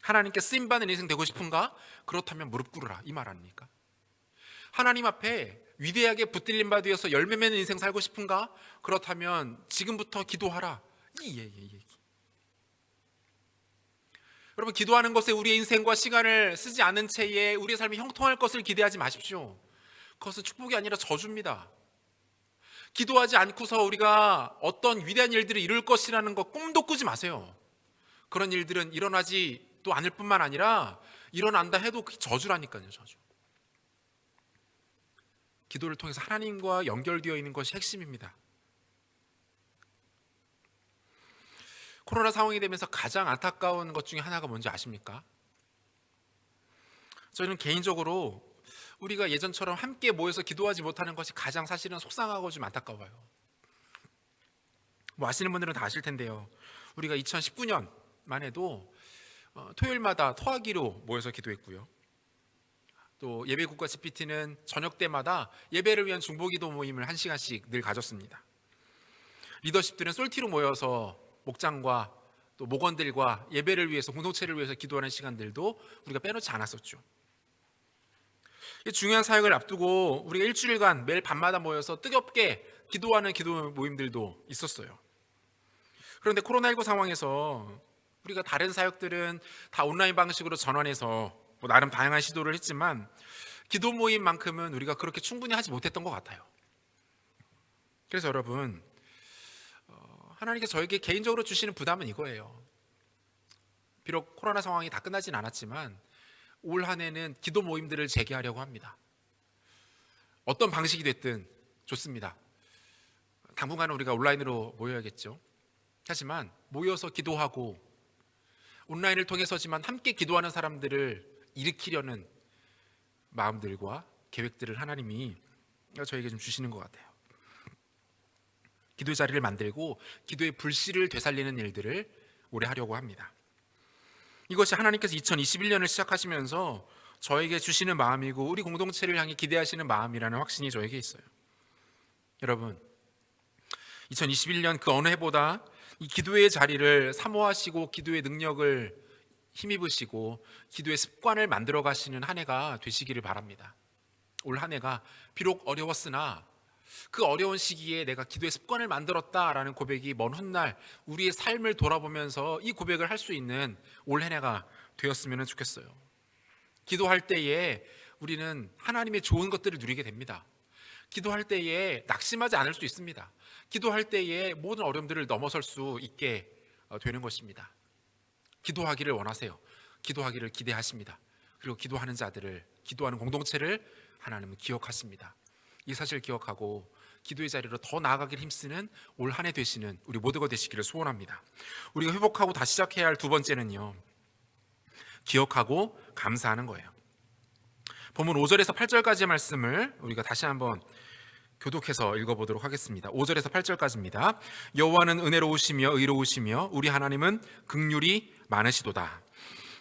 하나님께 쓰임받는 인생 되고 싶은가? 그렇다면 무릎 꿇으라, 이 말 아닙니까? 하나님 앞에 위대하게 붙들림 받으어서 열매 맺는 인생 살고 싶은가? 그렇다면 지금부터 기도하라, 이 얘기. 여러분, 기도하는 것에 우리의 인생과 시간을 쓰지 않은 채에 우리의 삶이 형통할 것을 기대하지 마십시오. 그것은 축복이 아니라 저주입니다. 기도하지 않고서 우리가 어떤 위대한 일들을 이룰 것이라는 것 꿈도 꾸지 마세요. 그런 일들은 일어나지도 않을 뿐만 아니라 일어난다 해도 그게 저주라니까요, 저주. 기도를 통해서 하나님과 연결되어 있는 것이 핵심입니다. 코로나 상황이 되면서 가장 안타까운 것 중에 하나가 뭔지 아십니까? 저는 개인적으로 우리가 예전처럼 함께 모여서 기도하지 못하는 것이 가장 사실은 속상하고 좀 안타까워요. 뭐 아시는 분들은 다 아실 텐데요, 우리가 2019년만 해도 토요일마다 토하기로 모여서 기도했고요. 또 예배 국가 GPT는 저녁 때마다 예배를 위한 중보기도 모임을 1시간씩 늘 가졌습니다. 리더십들은 솔티로 모여서 목장과 또 목원들과 예배를 위해서, 공동체를 위해서 기도하는 시간들도 우리가 빼놓지 않았었죠. 중요한 사역을 앞두고 우리가 일주일간 매일 밤마다 모여서 뜨겁게 기도하는 기도 모임들도 있었어요. 그런데 코로나19 상황에서 우리가 다른 사역들은 다 온라인 방식으로 전환해서 나름 다양한 시도를 했지만 기도 모임만큼은 우리가 그렇게 충분히 하지 못했던 것 같아요. 그래서 여러분, 하나님께서 저에게 개인적으로 주시는 부담은 이거예요. 비록 코로나 상황이 다 끝나진 않았지만 올 한 해는 기도 모임들을 재개하려고 합니다. 어떤 방식이 됐든 좋습니다. 당분간은 우리가 온라인으로 모여야겠죠. 하지만 모여서 기도하고 온라인을 통해서지만 함께 기도하는 사람들을 일으키려는 마음들과 계획들을 하나님이 저에게 좀 주시는 것 같아요. 기도의 자리를 만들고 기도의 불씨를 되살리는 일들을 오래 하려고 합니다. 이것이 하나님께서 2021년을 시작하시면서 저에게 주시는 마음이고 우리 공동체를 향해 기대하시는 마음이라는 확신이 저에게 있어요. 여러분, 2021년 그 어느 해보다 이 기도의 자리를 사모하시고 기도의 능력을 힘입으시고 기도의 습관을 만들어 가시는 한 해가 되시기를 바랍니다. 올 한 해가 비록 어려웠으나 그 어려운 시기에 내가 기도의 습관을 만들었다라는 고백이 먼 훗날 우리의 삶을 돌아보면서 이 고백을 할 수 있는 올 한 해가 되었으면 좋겠어요. 기도할 때에 우리는 하나님의 좋은 것들을 누리게 됩니다. 기도할 때에 낙심하지 않을 수 있습니다. 기도할 때에 모든 어려움들을 넘어설 수 있게 되는 것입니다. 기도하기를 원하세요. 기도하기를 기대하십니다. 그리고 기도하는 자들을, 기도하는 공동체를 하나님은 기억하십니다. 이 사실을 기억하고 기도의 자리로 더 나아가길 힘쓰는 올 한 해 되시는 우리 모두가 되시기를 소원합니다. 우리가 회복하고 다시 시작해야 할 두 번째는요, 기억하고 감사하는 거예요. 본문 5절에서 8절까지의 말씀을 우리가 다시 한번 교독해서 읽어보도록 하겠습니다. 5절에서 8절까지입니다. 여호와는 은혜로우시며 의로우시며 우리 하나님은 긍휼이 많으시도다.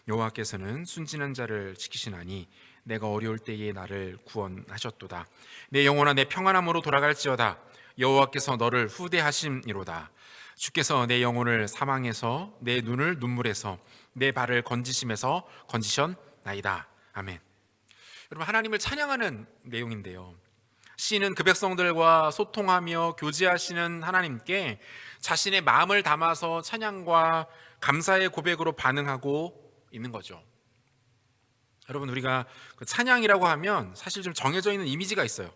여호와께서는 순진한 자를 지키시나니 내가 어려울 때에 나를 구원하셨도다. 내 영혼아 내 평안함으로 돌아갈지어다. 여호와께서 너를 후대하심이로다. 주께서 내 영혼을 사망에서 내 눈을 눈물에서 내 발을 건지심에서 건지셨나이다. 아멘. 여러분, 하나님을 찬양하는 내용인데요, 시인은 그 백성들과 소통하며 교제하시는 하나님께 자신의 마음을 담아서 찬양과 감사의 고백으로 반응하고 있는 거죠. 여러분, 우리가 찬양이라고 하면 사실 좀 정해져 있는 이미지가 있어요.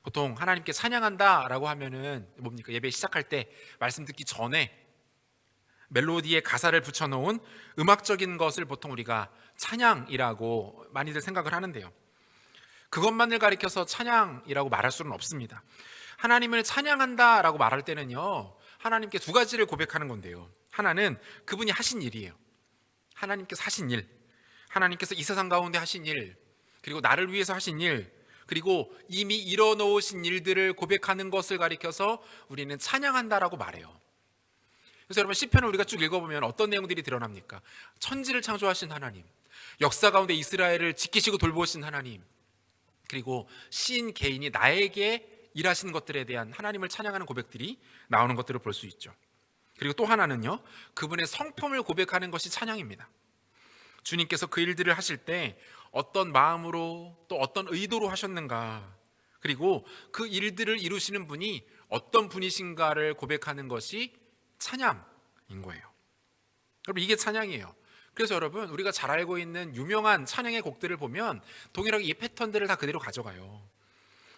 보통 하나님께 찬양한다라고 하면은 뭡니까? 예배 시작할 때 말씀 듣기 전에 멜로디에 가사를 붙여놓은 음악적인 것을 보통 우리가 찬양이라고 많이들 생각을 하는데요, 그것만을 가리켜서 찬양이라고 말할 수는 없습니다. 하나님을 찬양한다라고 말할 때는요, 하나님께 두 가지를 고백하는 건데요, 하나는 그분이 하신 일이에요. 하나님께서 하신 일, 하나님께서 이 세상 가운데 하신 일, 그리고 나를 위해서 하신 일, 그리고 이미 이뤄놓으신 일들을 고백하는 것을 가리켜서 우리는 찬양한다라고 말해요. 그래서 여러분, 시편을 우리가 쭉 읽어보면 어떤 내용들이 드러납니까? 천지를 창조하신 하나님, 역사 가운데 이스라엘을 지키시고 돌보신 하나님, 그리고 시인 개인이 나에게 일하신 것들에 대한 하나님을 찬양하는 고백들이 나오는 것들을 볼 수 있죠. 그리고 또 하나는요, 그분의 성품을 고백하는 것이 찬양입니다. 주님께서 그 일들을 하실 때 어떤 마음으로 또 어떤 의도로 하셨는가, 그리고 그 일들을 이루시는 분이 어떤 분이신가를 고백하는 것이 찬양인 거예요. 여러분, 이게 찬양이에요. 그래서 여러분, 우리가 잘 알고 있는 유명한 찬양의 곡들을 보면 동일하게 이 패턴들을 다 그대로 가져가요.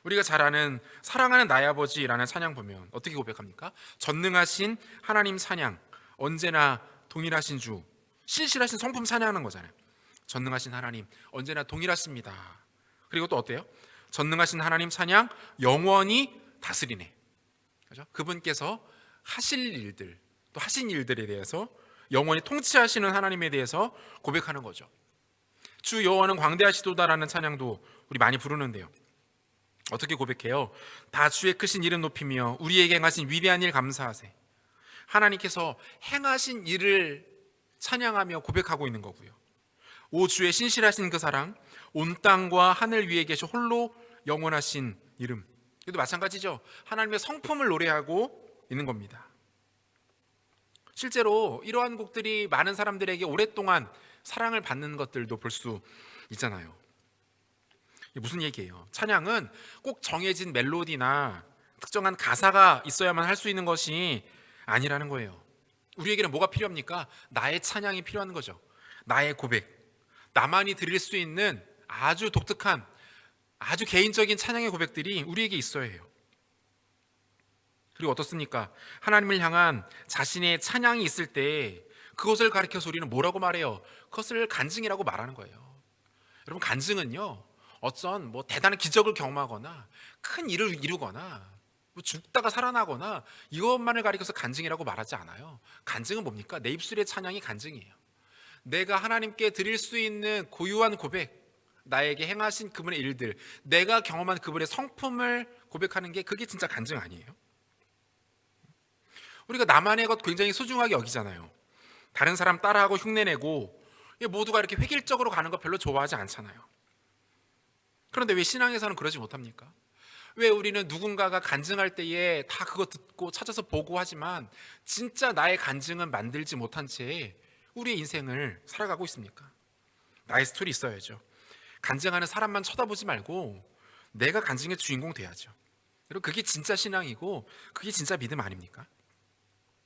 우리가 잘 아는 사랑하는 나의 아버지라는 찬양 보면 어떻게 고백합니까? 전능하신 하나님 찬양, 언제나 동일하신 주, 신실하신 성품 찬양하는 거잖아요. 전능하신 하나님, 언제나 동일하십니다. 그리고 또 어때요? 전능하신 하나님 찬양, 영원히 다스리네. 그죠? 그분께서 하실 일들, 또 하신 일들에 대해서 영원히 통치하시는 하나님에 대해서 고백하는 거죠. 주 여호와는 광대하시도다라는 찬양도 우리 많이 부르는데요, 어떻게 고백해요? 다 주의 크신 이름 높이며 우리에게 행하신 위대한 일 감사하세. 하나님께서 행하신 일을 찬양하며 고백하고 있는 거고요. 오 주의 신실하신 그 사랑, 온 땅과 하늘 위에 계셔 홀로 영원하신 이름. 이것도 마찬가지죠. 하나님의 성품을 노래하고 있는 겁니다. 실제로 이러한 곡들이 많은 사람들에게 오랫동안 사랑을 받는 것들도 볼 수 있잖아요. 이게 무슨 얘기예요? 찬양은 꼭 정해진 멜로디나 특정한 가사가 있어야만 할 수 있는 것이 아니라는 거예요. 우리에게는 뭐가 필요합니까? 나의 찬양이 필요한 거죠. 나의 고백, 나만이 드릴 수 있는 아주 독특한, 아주 개인적인 찬양의 고백들이 우리에게 있어야 해요. 그리고 어떻습니까? 하나님을 향한 자신의 찬양이 있을 때 그것을 가리켜서 우리는 뭐라고 말해요? 그것을 간증이라고 말하는 거예요. 여러분, 간증은요, 어떤 대단한 기적을 경험하거나 큰 일을 이루거나 죽다가 살아나거나 이것만을 가리켜서 간증이라고 말하지 않아요. 간증은 뭡니까? 내 입술의 찬양이 간증이에요. 내가 하나님께 드릴 수 있는 고유한 고백, 나에게 행하신 그분의 일들, 내가 경험한 그분의 성품을 고백하는 게 그게 진짜 간증 아니에요? 우리가 나만의 것 굉장히 소중하게 여기잖아요. 다른 사람 따라하고 흉내내고 모두가 이렇게 획일적으로 가는 거 별로 좋아하지 않잖아요. 그런데 왜 신앙에서는 그러지 못합니까? 왜 우리는 누군가가 간증할 때에 다 그거 듣고 찾아서 보고 하지만 진짜 나의 간증은 만들지 못한 채 우리의 인생을 살아가고 있습니까? 나의 스토리 있어야죠. 간증하는 사람만 쳐다보지 말고 내가 간증의 주인공 돼야죠. 여러분, 그게 진짜 신앙이고 그게 진짜 믿음 아닙니까?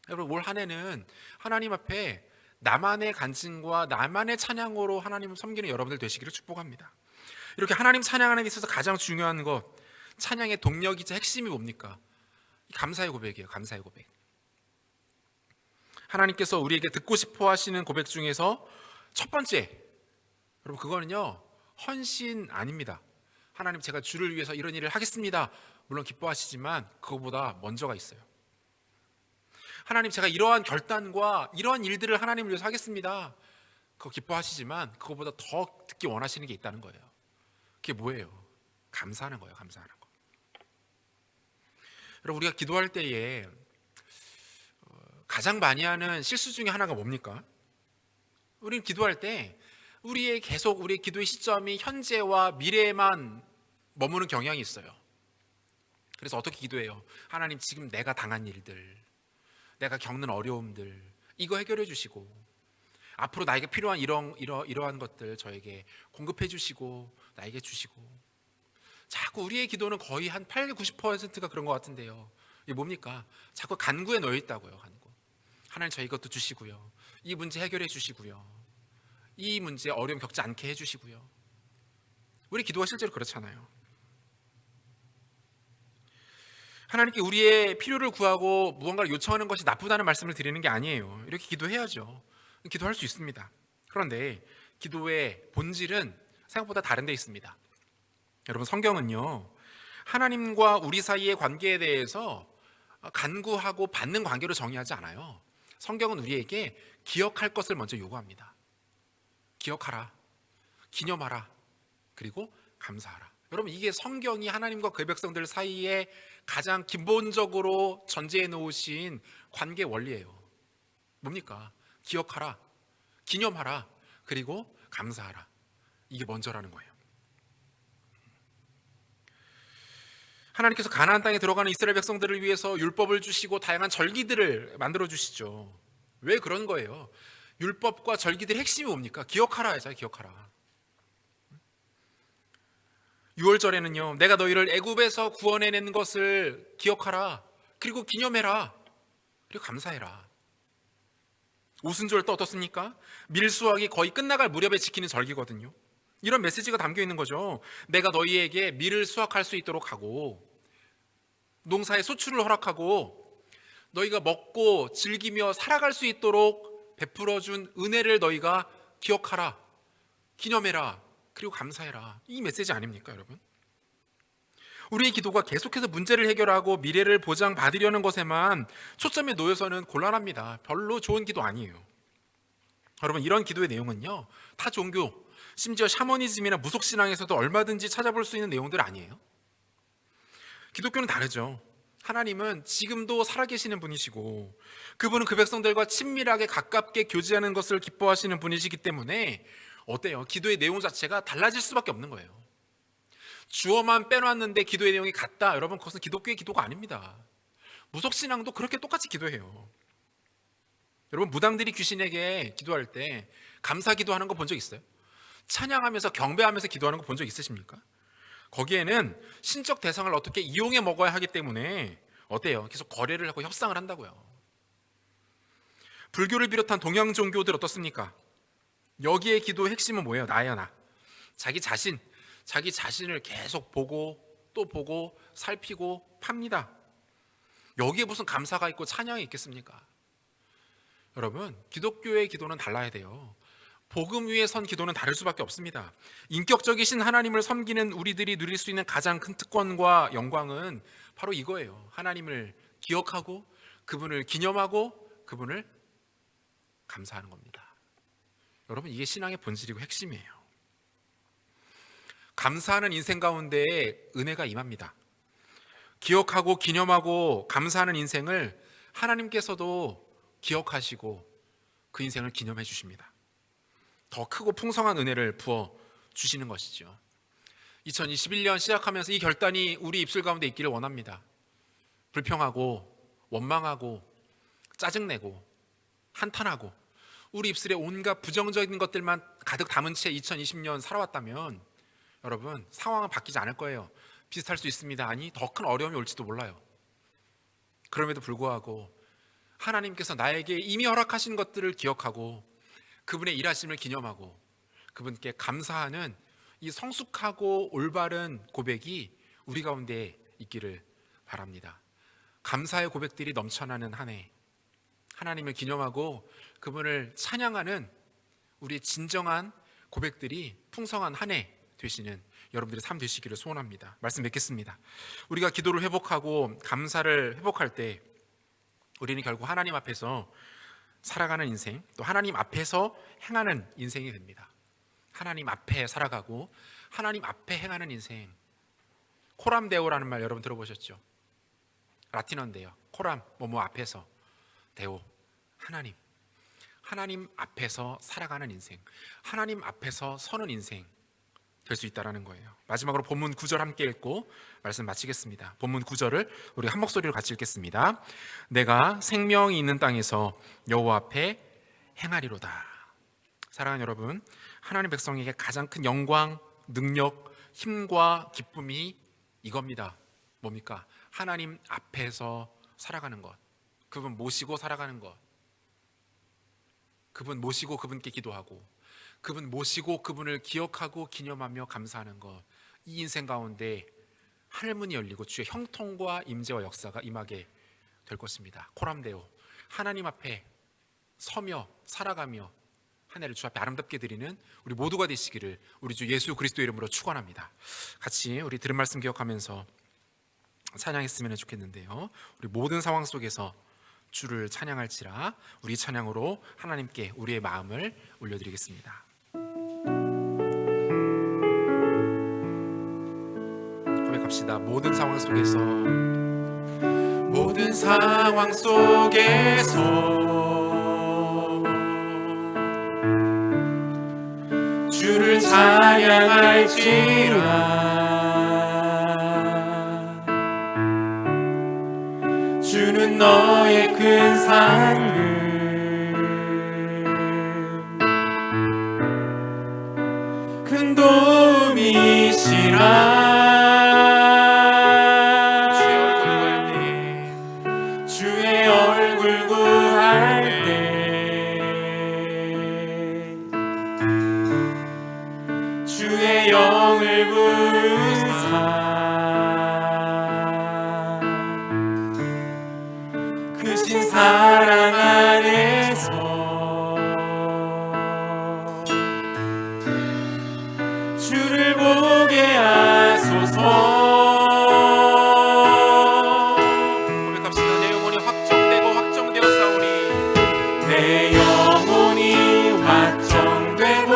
여러분, 올 한 해는 하나님 앞에 나만의 간증과 나만의 찬양으로 하나님을 섬기는 여러분들 되시기를 축복합니다. 이렇게 하나님 찬양하는 데 있어서 가장 중요한 것, 찬양의 동력이자 핵심이 뭡니까? 감사의 고백이에요. 감사의 고백. 하나님께서 우리에게 듣고 싶어 하시는 고백 중에서 첫 번째, 여러분, 그거는요, 헌신 아닙니다. 하나님, 제가 주를 위해서 이런 일을 하겠습니다. 물론 기뻐하시지만 그거보다 먼저가 있어요. 하나님, 제가 이러한 결단과 이러한 일들을 하나님을 위해서 하겠습니다. 그거 기뻐하시지만 그거보다 더 듣기 원하시는 게 있다는 거예요. 그게 뭐예요? 감사하는 거예요. 감사하는 거. 여러분, 우리가 기도할 때에 가장 많이 하는 실수 중에 하나가 뭡니까? 우리는 기도할 때 우리의 기도의 시점이 현재와 미래에만 머무는 경향이 있어요. 그래서 어떻게 기도해요? 하나님, 지금 내가 당한 일들, 내가 겪는 어려움들, 이거 해결해 주시고 앞으로 나에게 필요한 이러한 것들 저에게 공급해 주시고 나에게 주시고. 자꾸 우리의 기도는 거의 한 80-90%가 그런 것 같은데요. 이게 뭡니까? 자꾸 간구에 놓여 있다고요. 간구. 하나님, 저 이것도 주시고요, 이 문제 해결해 주시고요, 이 문제 어려움 겪지 않게 해주시고요. 우리 기도가 실제로 그렇잖아요. 하나님께 우리의 필요를 구하고 무언가를 요청하는 것이 나쁘다는 말씀을 드리는 게 아니에요. 이렇게 기도해야죠. 기도할 수 있습니다. 그런데 기도의 본질은 생각보다 다른 데 있습니다. 여러분, 성경은요, 하나님과 우리 사이의 관계에 대해서 간구하고 받는 관계로 정의하지 않아요. 성경은 우리에게 기억할 것을 먼저 요구합니다. 기억하라, 기념하라, 그리고 감사하라. 여러분, 이게 성경이 하나님과 그의 백성들 사이에 가장 기본적으로 전제해 놓으신 관계 원리예요. 뭡니까? 기억하라, 기념하라, 그리고 감사하라. 이게 먼저라는 거예요. 하나님께서 가나안 땅에 들어가는 이스라엘 백성들을 위해서 율법을 주시고 다양한 절기들을 만들어 주시죠. 왜 그런 거예요? 율법과 절기들의 핵심이 뭡니까? 기억하라 하잖아요. 기억하라. 6월절에는요, 내가 너희를 애굽에서 구원해낸 것을 기억하라, 그리고 기념해라, 그리고 감사해라. 오순절 또 어떻습니까? 밀수확이 거의 끝나갈 무렵에 지키는 절기거든요. 이런 메시지가 담겨 있는 거죠. 내가 너희에게 밀을 수확할 수 있도록 하고 농사의 소출을 허락하고 너희가 먹고 즐기며 살아갈 수 있도록 베풀어준 은혜를 너희가 기억하라, 기념해라, 그리고 감사해라. 이 메시지 아닙니까, 여러분? 우리의 기도가 계속해서 문제를 해결하고 미래를 보장받으려는 것에만 초점에 놓여서는 곤란합니다. 별로 좋은 기도 아니에요. 여러분, 이런 기도의 내용은요, 타 종교, 심지어 샤머니즘이나 무속신앙에서도 얼마든지 찾아볼 수 있는 내용들 아니에요? 기독교는 다르죠. 하나님은 지금도 살아계시는 분이시고 그분은 그 백성들과 친밀하게 가깝게 교제하는 것을 기뻐하시는 분이시기 때문에 어때요? 기도의 내용 자체가 달라질 수밖에 없는 거예요. 주어만 빼놨는데 기도의 내용이 같다, 여러분, 그것은 기독교의 기도가 아닙니다. 무속신앙도 그렇게 똑같이 기도해요. 여러분, 무당들이 귀신에게 기도할 때 감사 기도하는 거 본 적 있어요? 찬양하면서 경배하면서 기도하는 거 본 적 있으십니까? 거기에는 신적 대상을 어떻게 이용해 먹어야 하기 때문에 어때요? 계속 거래를 하고 협상을 한다고요. 불교를 비롯한 동양 종교들 어떻습니까? 여기에 기도의 핵심은 뭐예요? 나야 나. 자기 자신을 계속 보고 또 보고 살피고 팝니다. 여기에 무슨 감사가 있고 찬양이 있겠습니까? 여러분, 기독교의 기도는 달라야 돼요. 복음 위에 선 기도는 다를 수밖에 없습니다. 인격적이신 하나님을 섬기는 우리들이 누릴 수 있는 가장 큰 특권과 영광은 바로 이거예요. 하나님을 기억하고 그분을 기념하고 그분을 감사하는 겁니다. 여러분, 이게 신앙의 본질이고 핵심이에요. 감사하는 인생 가운데에 은혜가 임합니다. 기억하고 기념하고 감사하는 인생을 하나님께서도 기억하시고 그 인생을 기념해 주십니다. 더 크고 풍성한 은혜를 부어 주시는 것이죠. 2021년 시작하면서 이 결단이 우리 입술 가운데 있기를 원합니다. 불평하고 원망하고 짜증내고 한탄하고 우리 입술에 온갖 부정적인 것들만 가득 담은 채 2020년 살아왔다면 여러분, 상황은 바뀌지 않을 거예요. 비슷할 수 있습니다. 아니, 더 큰 어려움이 올지도 몰라요. 그럼에도 불구하고 하나님께서 나에게 이미 허락하신 것들을 기억하고 그분의 일하심을 기념하고 그분께 감사하는 이 성숙하고 올바른 고백이 우리 가운데 있기를 바랍니다. 감사의 고백들이 넘쳐나는 한 해, 하나님을 기념하고 그분을 찬양하는 우리의 진정한 고백들이 풍성한 한 해 되시는 여러분들의 삶 되시기를 소원합니다. 말씀 맺겠습니다. 우리가 기도를 회복하고 감사를 회복할 때 우리는 결국 하나님 앞에서 살아가는 인생, 또 하나님 앞에서 행하는 인생이 됩니다. 하나님 앞에 살아가고 하나님 앞에 행하는 인생. 코람 데오라는 말 여러분 들어보셨죠? 라틴어인데요. 코람, 뭐뭐 앞에서, 데오, 하나님 앞에서 살아가는 인생, 하나님 앞에서 서는 인생 될 수 있다는 거예요. 마지막으로 본문 9절 함께 읽고 말씀 마치겠습니다. 본문 9절을 우리 한 목소리로 같이 읽겠습니다. 내가 생명이 있는 땅에서 여호와 앞에 행하리로다. 사랑하는 여러분, 하나님 백성에게 가장 큰 영광, 능력, 힘과 기쁨이 이겁니다. 뭡니까? 하나님 앞에서 살아가는 것, 그분 모시고 살아가는 것, 그분 모시고 그분께 기도하고 그분 모시고 그분을 기억하고 기념하며 감사하는 것, 이 인생 가운데 하늘문이 열리고 주의 형통과 임재와 역사가 임하게 될 것입니다. 코람데오, 하나님 앞에 서며 살아가며 한 해를 주 앞에 아름답게 드리는 우리 모두가 되시기를 우리 주 예수 그리스도 이름으로 축원합니다. 같이 우리 들은 말씀 기억하면서 찬양했으면 좋겠는데요. 우리 모든 상황 속에서 주를 찬양할지라 우리 찬양으로 하나님께 우리의 마음을 올려드리겠습니다. 고백합시다. 모든 상황 속에서 주를 찬양할지라. 주는 너의 큰 상급 큰 도움이시라. 주의 얼굴 구할 때 주의 영을 부으사 크신 사랑 안에서 주를 보게 하소서. 고백합시다. 내 영혼이 확정되고 확정되었사오니 내 영혼이 확정되고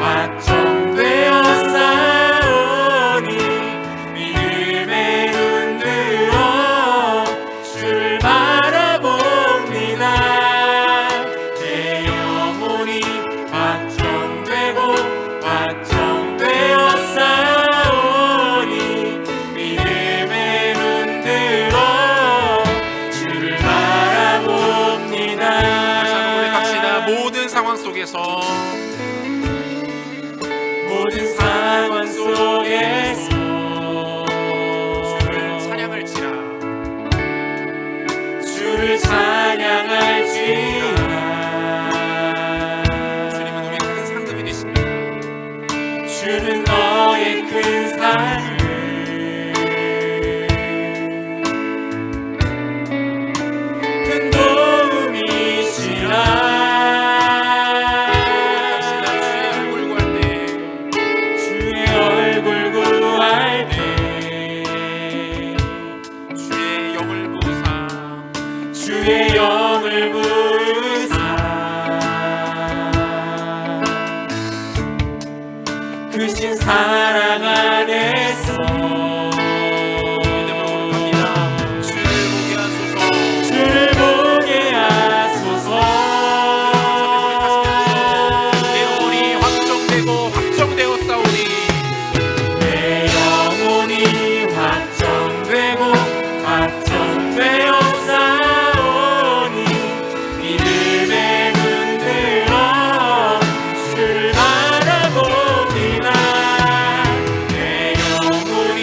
확정되었사오니 모든 상황 속에서 주를 찬양할지라. 주를 찬양할지라. 주님은 우리의 큰 상급이 되십니다. 주는 너의 큰 삶을 큰 도움이시라. 주의 영을 부으사 크신 사랑 안에서 주를 보게 하소서. 내 영혼이 확정되었사오니. 내 영혼이 확정되고 확정되었사오니 믿음에 눈들어 주를 바라봅니다. 내 영혼이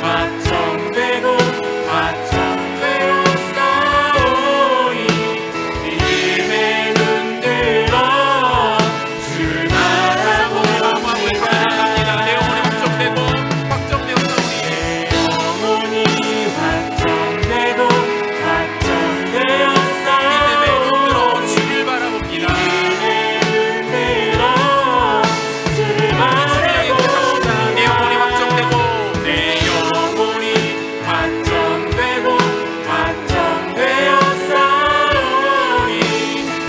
확정되고 확정되었사오니 믿음에 눈들어 주를 바라봅니다. 내 영혼이 확정되고 확정되었사오니. 영혼이 확정되고 확정되었사오니 주를 바라봅니다. 눈들어 주를 바라봅니다. 내 영혼이 확정되고 내 영혼이 확정되고 확정되었사오니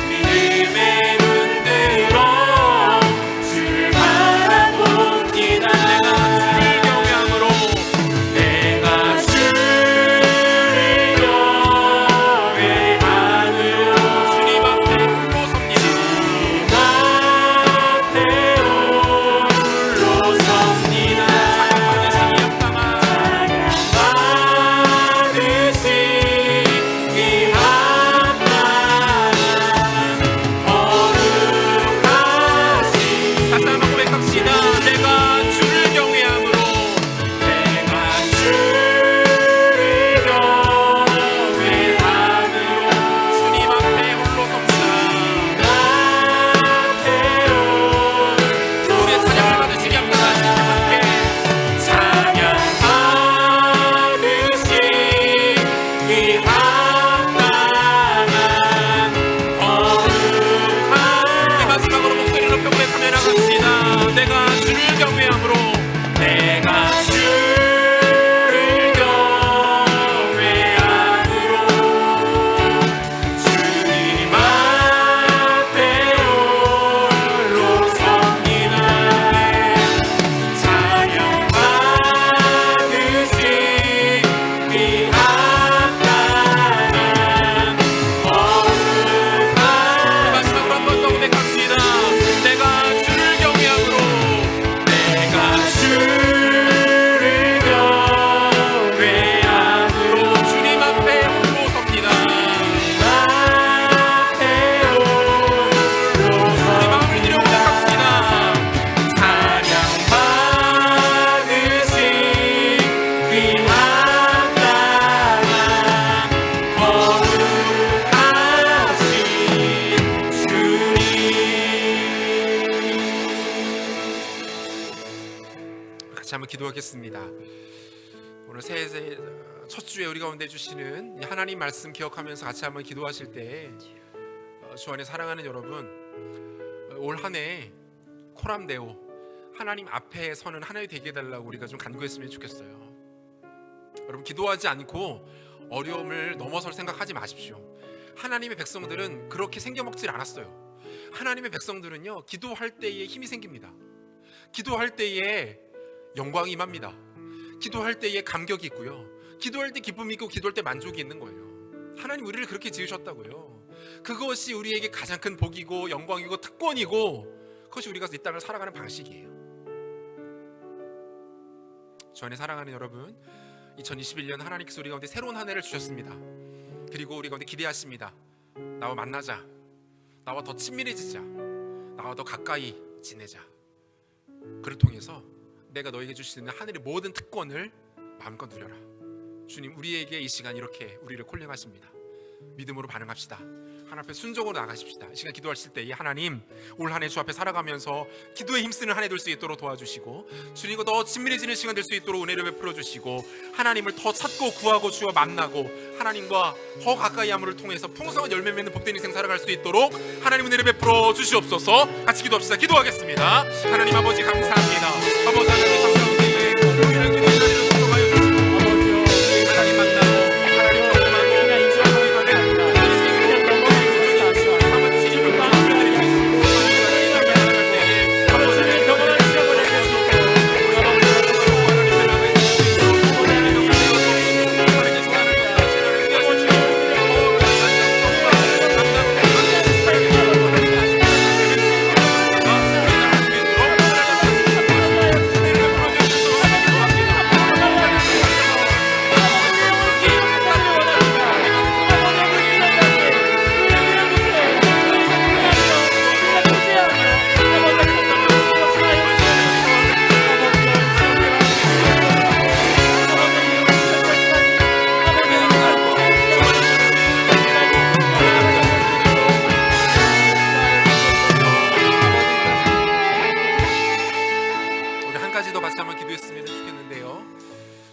믿음에 눈들어 주를 바라봅니다. 내가 주를 경외함으로 내가 주를 주님 앞에 홀로 섭니다. 다시 한번 고백합시다. 내가 주를 경외함으로 주님 앞에 홀로 섭니다. 우리의 찬양을 받으시기 합니다. 함께 우리 마지막으로 목소리 높여 고백하며 나갑시다. 내가 주를 경외함으로 내가 주를 경외함으로 주님 앞에 홀로 섭니다. 찬양 받으신 위압당한 마지막으로 한 번 더 고백합시다. 내가 주를 경외함으로 내가 주를 경외함으로 주님 앞에 홀로 섭니다. 앞에 홀로 우리 마음을 들여 고백합시다. 찬양 받으신 위압당한 거룩하신 주님. 같이 한번 기도하겠습니다. 오늘 새해 첫 주에 우리 가운데 주시는 이 하나님 말씀 기억하면서 같이 한번 기도하실 때 주 안에 사랑하는 여러분, 올 한 해 코람데오 하나님 앞에 서는 한 해 되게 해달라고 우리가 좀 간구했으면 좋겠어요. 여러분, 기도하지 않고 어려움을 넘어설 생각하지 마십시오. 하나님의 백성들은 그렇게 생겨먹질 않았어요. 하나님의 백성들은요, 기도할 때에 힘이 생깁니다. 기도할 때에 영광이 임합니다. 기도할 때에 감격이 있고요, 기도할 때 기쁨이 있고 기도할 때 만족이 있는 거예요. 하나님 우리를 그렇게 지으셨다고요. 그것이 우리에게 가장 큰 복이고 영광이고 특권이고, 그것이 우리가 이 땅을 살아가는 방식이에요. 주 안에 사랑하는 여러분, 2021년 하나님께서 우리 가운데 새로운 한 해를 주셨습니다. 그리고 우리 가운데 기대하십니다. 나와 만나자, 나와 더 친밀해지자, 나와 더 가까이 지내자. 그를 통해서 내가 너에게 줄 수 있는 하늘의 모든 특권을 마음껏 누려라. 주님, 우리에게 이 시간 이렇게 우리를 콜링하십니다. 믿음으로 반응합시다. 하나님 앞에 순종으로 나가십시다. 이 시간 기도하실 때 하나님, 올 한 해 주 앞에 살아가면서 기도에 힘쓰는 한 해 될 수 있도록 도와주시고, 주님과 더 친밀해지는 시간 될 수 있도록 은혜를 베풀어 주시고, 하나님을 더 찾고 구하고 주와 만나고 하나님과 더 가까이 함을 통해서 풍성한 열매 맺는 복된 인생 살아갈 수 있도록 하나님 은혜를 베풀어 주시옵소서. 같이 기도합시다. 기도하겠습니다. 하나님 아버지 감사합니다. 아버지 하나님 감사합니다. 우리를 기도의 자리로 인도하여 주시고, 하나님 만나고 하나님 경험하고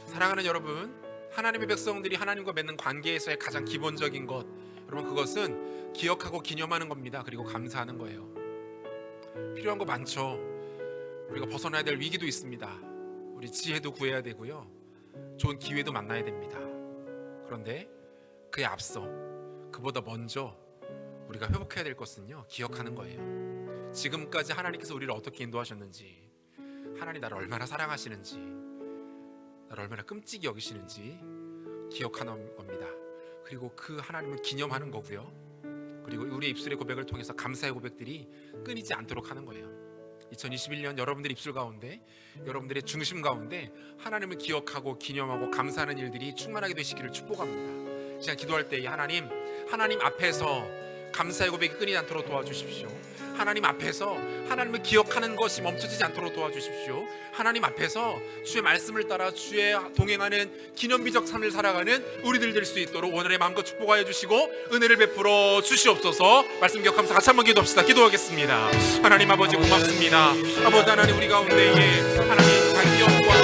사랑하는 여러분, 하나님의 백성들이 하나님과 맺는 관계에서의 가장 기본적인 것, 여러분 그것은 기억하고 기념하는 겁니다. 그리고 감사하는 거예요. 필요한 거 많죠. 우리가 벗어나야 될 위기도 있습니다. 우리 지혜도 구해야 되고요, 좋은 기회도 만나야 됩니다. 그런데 그에 앞서, 그보다 먼저 우리가 회복해야 될 것은요, 기억하는 거예요. 지금까지 하나님께서 우리를 어떻게 인도하셨는지, 하나님 나를 얼마나 사랑하시는지, 나를 얼마나 끔찍이 여기시는지 기억하는 겁니다. 그리고 그 하나님을 기념하는 거고요, 그리고 우리의 입술의 고백을 통해서 감사의 고백들이 끊이지 않도록 하는 거예요. 2021년 여러분들의 입술 가운데, 여러분들의 중심 가운데 하나님을 기억하고 기념하고 감사하는 일들이 충만하게 되시기를 축복합니다. 시간 기도할 때 하나님 앞에서 감사의 고백이 끊이지 않도록 도와주십시오. 하나님 앞에서 하나님을 기억하는 것이 멈춰지지 않도록 도와주십시오. 하나님 앞에서 주의 말씀을 따라 주의 동행하는 기념비적 삶을 살아가는 우리들 될 수 있도록 오늘의 마음껏 축복하여 주시고 은혜를 베풀어 주시옵소서. 말씀 기억하면서 같이 한번 기도합시다. 기도하겠습니다. 하나님 아버지 고맙습니다. 아버지 하나님, 우리 가운데에 하나님 관계와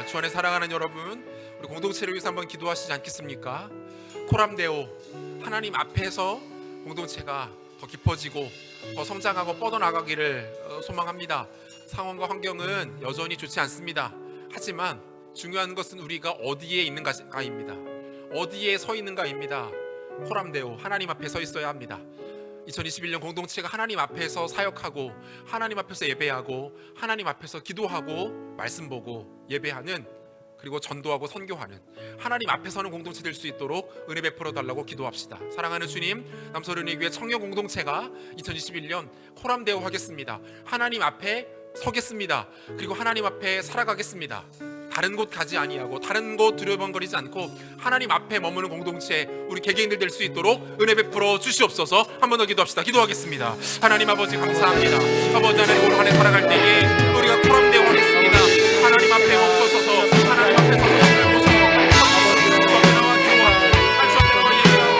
주 안에 사랑하는 여러분, 우리 공동체를 위해서 한번 기도하시지 않겠습니까? 코람데오, 하나님 앞에서 공동체가 더 깊어지고 더 성장하고 뻗어나가기를 소망합니다. 상황과 환경은 여전히 좋지 않습니다. 하지만 중요한 것은 우리가 어디에 있는가입니다. 어디에 서 있는가입니다. 코람데오, 하나님 앞에 서 있어야 합니다. 2021년 공동체가 하나님 앞에서 사역하고 하나님 앞에서 예배하고 하나님 앞에서 기도하고 말씀 보고 예배하는, 그리고 전도하고 선교하는 하나님 앞에 서는 공동체 될 수 있도록 은혜 베풀어 달라고 기도합시다. 사랑하는 주님, 남서른의교회 청년 공동체가 2021년 코람데오 하겠습니다. 하나님 앞에 서겠습니다. 그리고 하나님 앞에 살아가겠습니다. 다른 곳 가지 아니하고 다른 곳 두려번거리지 않고 하나님 앞에 머무는 공동체 우리 개개인들 될 수 있도록 은혜 베풀어 주시옵소서. 한 번 더 기도합시다. 기도하겠습니다. 하나님 아버지 감사합니다. 아버지 하나님 올 한 해 살아갈 때에 우리가 코람되어 하겠습니다. 하나님 앞에 멈춰서서 하나님 앞에 서서 주를 모셔 나와 기도하고 주 앞에 나와 예배하고 주 앞에 말씀하고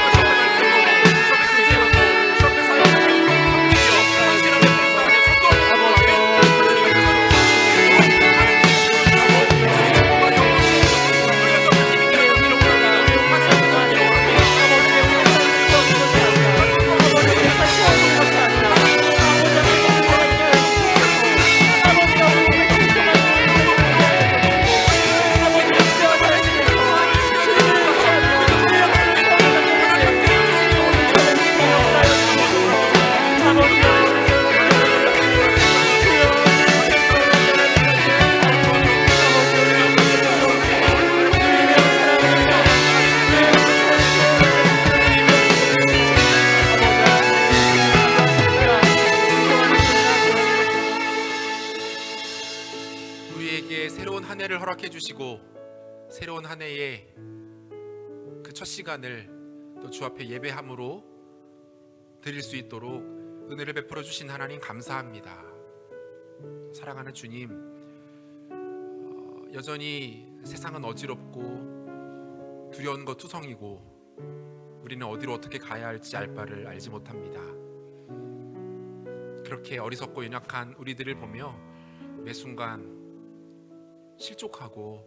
주 앞에 교제하고 주 앞에 사역하며 섬기며 당신 앞에 감사하며 선도하며 하나님 앞에 우리에게 새로운 한 해를 허락해 주시고 새로운 한 해의 그 첫 시간을 또 주 앞에 예배함으로 드릴 수 있도록 은혜를 베풀어 주신 하나님 감사합니다. 사랑하는 주님, 여전히 세상은 어지럽고 두려운 것 투성이고 우리는 어디로 어떻게 가야 할지 알 바를 알지 못합니다. 그렇게 어리석고 연약한 우리들을 보며 매 순간 실족하고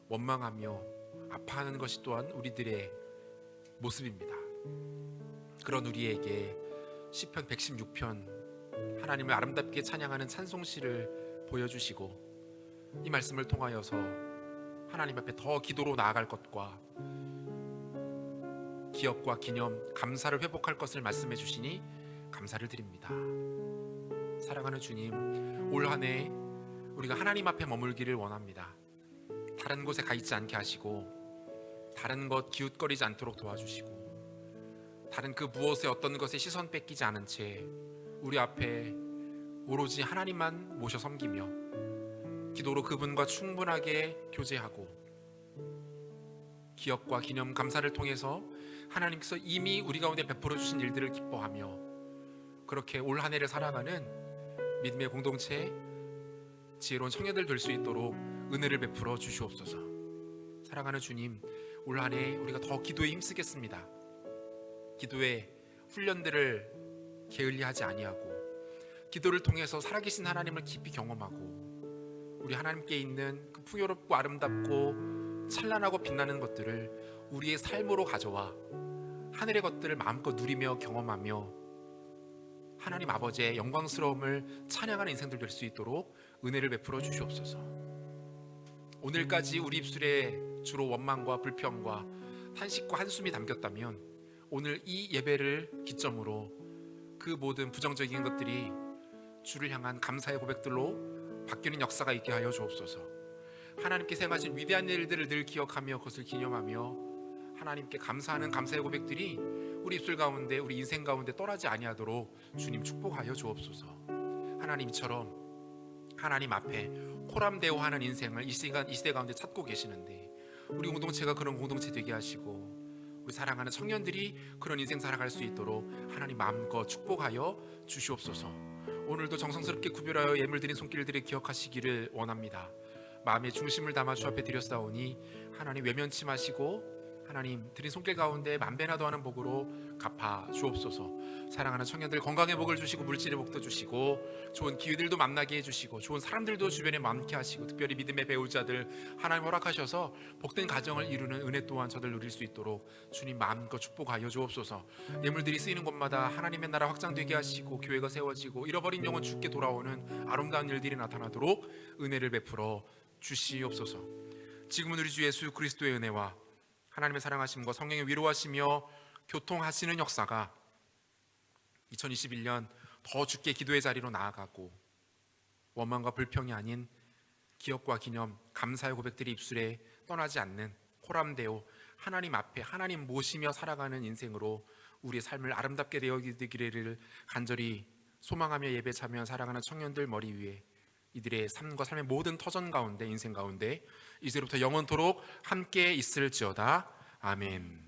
원망하며 아파하는 것이 또한 우리들의 모습입니다. 그런 우리에게 시편 116편 하나님을 아름답게 찬양하는 찬송시를 보여주시고 이 말씀을 통하여서 하나님 앞에 더 기도로 나아갈 것과 기업과 기념, 감사를 회복할 것을 말씀해 주시니 감사를 드립니다. 사랑하는 주님, 올 한 해 우리가 하나님 앞에 머물기를 원합니다. 다른 곳에 가 있지 않게 하시고 다른 것 기웃거리지 않도록 도와주시고 다른 그 무엇에 어떤 것에 시선 뺏기지 않은 채 우리 앞에 오로지 하나님만 모셔 섬기며 기도로 그분과 충분하게 교제하고 기업과 기념, 감사를 통해서 하나님께서 이미 우리 가운데 베풀어 주신 일들을 기뻐하며 그렇게 올 한 해를 살아가는 믿음의 공동체 지혜로운 청년들 될 수 있도록 은혜를 베풀어 주시옵소서. 사랑하는 주님, 올 한 해 우리가 더 기도에 힘쓰겠습니다. 기도의 훈련들을 게을리하지 아니하고 기도를 통해서 살아계신 하나님을 깊이 경험하고 우리 하나님께 있는 그 풍요롭고 아름답고 찬란하고 빛나는 것들을 우리의 삶으로 가져와 하늘의 것들을 마음껏 누리며 경험하며 하나님 아버지의 영광스러움을 찬양하는 인생들 될 수 있도록 은혜를 베풀어 주시옵소서. 오늘까지 우리 입술에 주로 원망과 불평과 탄식과 한숨이 담겼다면 오늘 이 예배를 기점으로 그 모든 부정적인 것들이 주를 향한 감사의 고백들로 바뀌는 역사가 있게 하여 주옵소서. 하나님께서 행하신 위대한 일들을 늘 기억하며 그것을 기념하며 하나님께 감사하는 감사의 고백들이 우리 입술 가운데 우리 인생 가운데 떠나지 아니하도록 주님 축복하여 주옵소서. 하나님처럼 하나님 앞에 코람데오하는 인생을 이 시대 가운데 찾고 계시는데 우리 공동체가 그런 공동체 되게 하시고 우리 사랑하는 청년들이 그런 인생 살아갈 수 있도록 하나님 마음껏 축복하여 주시옵소서. 오늘도 정성스럽게 구별하여 예물 드린 손길들을 기억하시기를 원합니다. 마음의 중심을 담아 주 앞에 드렸사오니 하나님 외면치 마시고 하나님 드린 손길 가운데 만배나 더하는 복으로 갚아 주옵소서. 사랑하는 청년들 건강의 복을 주시고 물질의 복도 주시고 좋은 기회들도 만나게 해주시고 좋은 사람들도 주변에 많게 하시고 특별히 믿음의 배우자들 하나님 허락하셔서 복된 가정을 이루는 은혜 또한 저들 누릴 수 있도록 주님 마음껏 축복하여 주옵소서. 예물들이 쓰이는 곳마다 하나님의 나라 확장되게 하시고 교회가 세워지고 잃어버린 영혼 주께 돌아오는 아름다운 일들이 나타나도록 은혜를 베풀어 주시옵소서. 지금은 우리 주 예수 그리스도의 은혜와 하나님의 사랑하심과 성령의 위로하시며 교통하시는 역사가 2021년 더 주께 기도의 자리로 나아가고 원망과 불평이 아닌 기억과 기념, 감사의 고백들이 입술에 떠나지 않는 코람데오 하나님 앞에 하나님 모시며 살아가는 인생으로 우리의 삶을 아름답게 되어지기를 간절히 소망하며 예배 참여 사랑하는 청년들 머리 위에 이들의 삶과 삶의 모든 터전 가운데, 인생 가운데 이제부터 영원토록 함께 있을지어다. 아멘.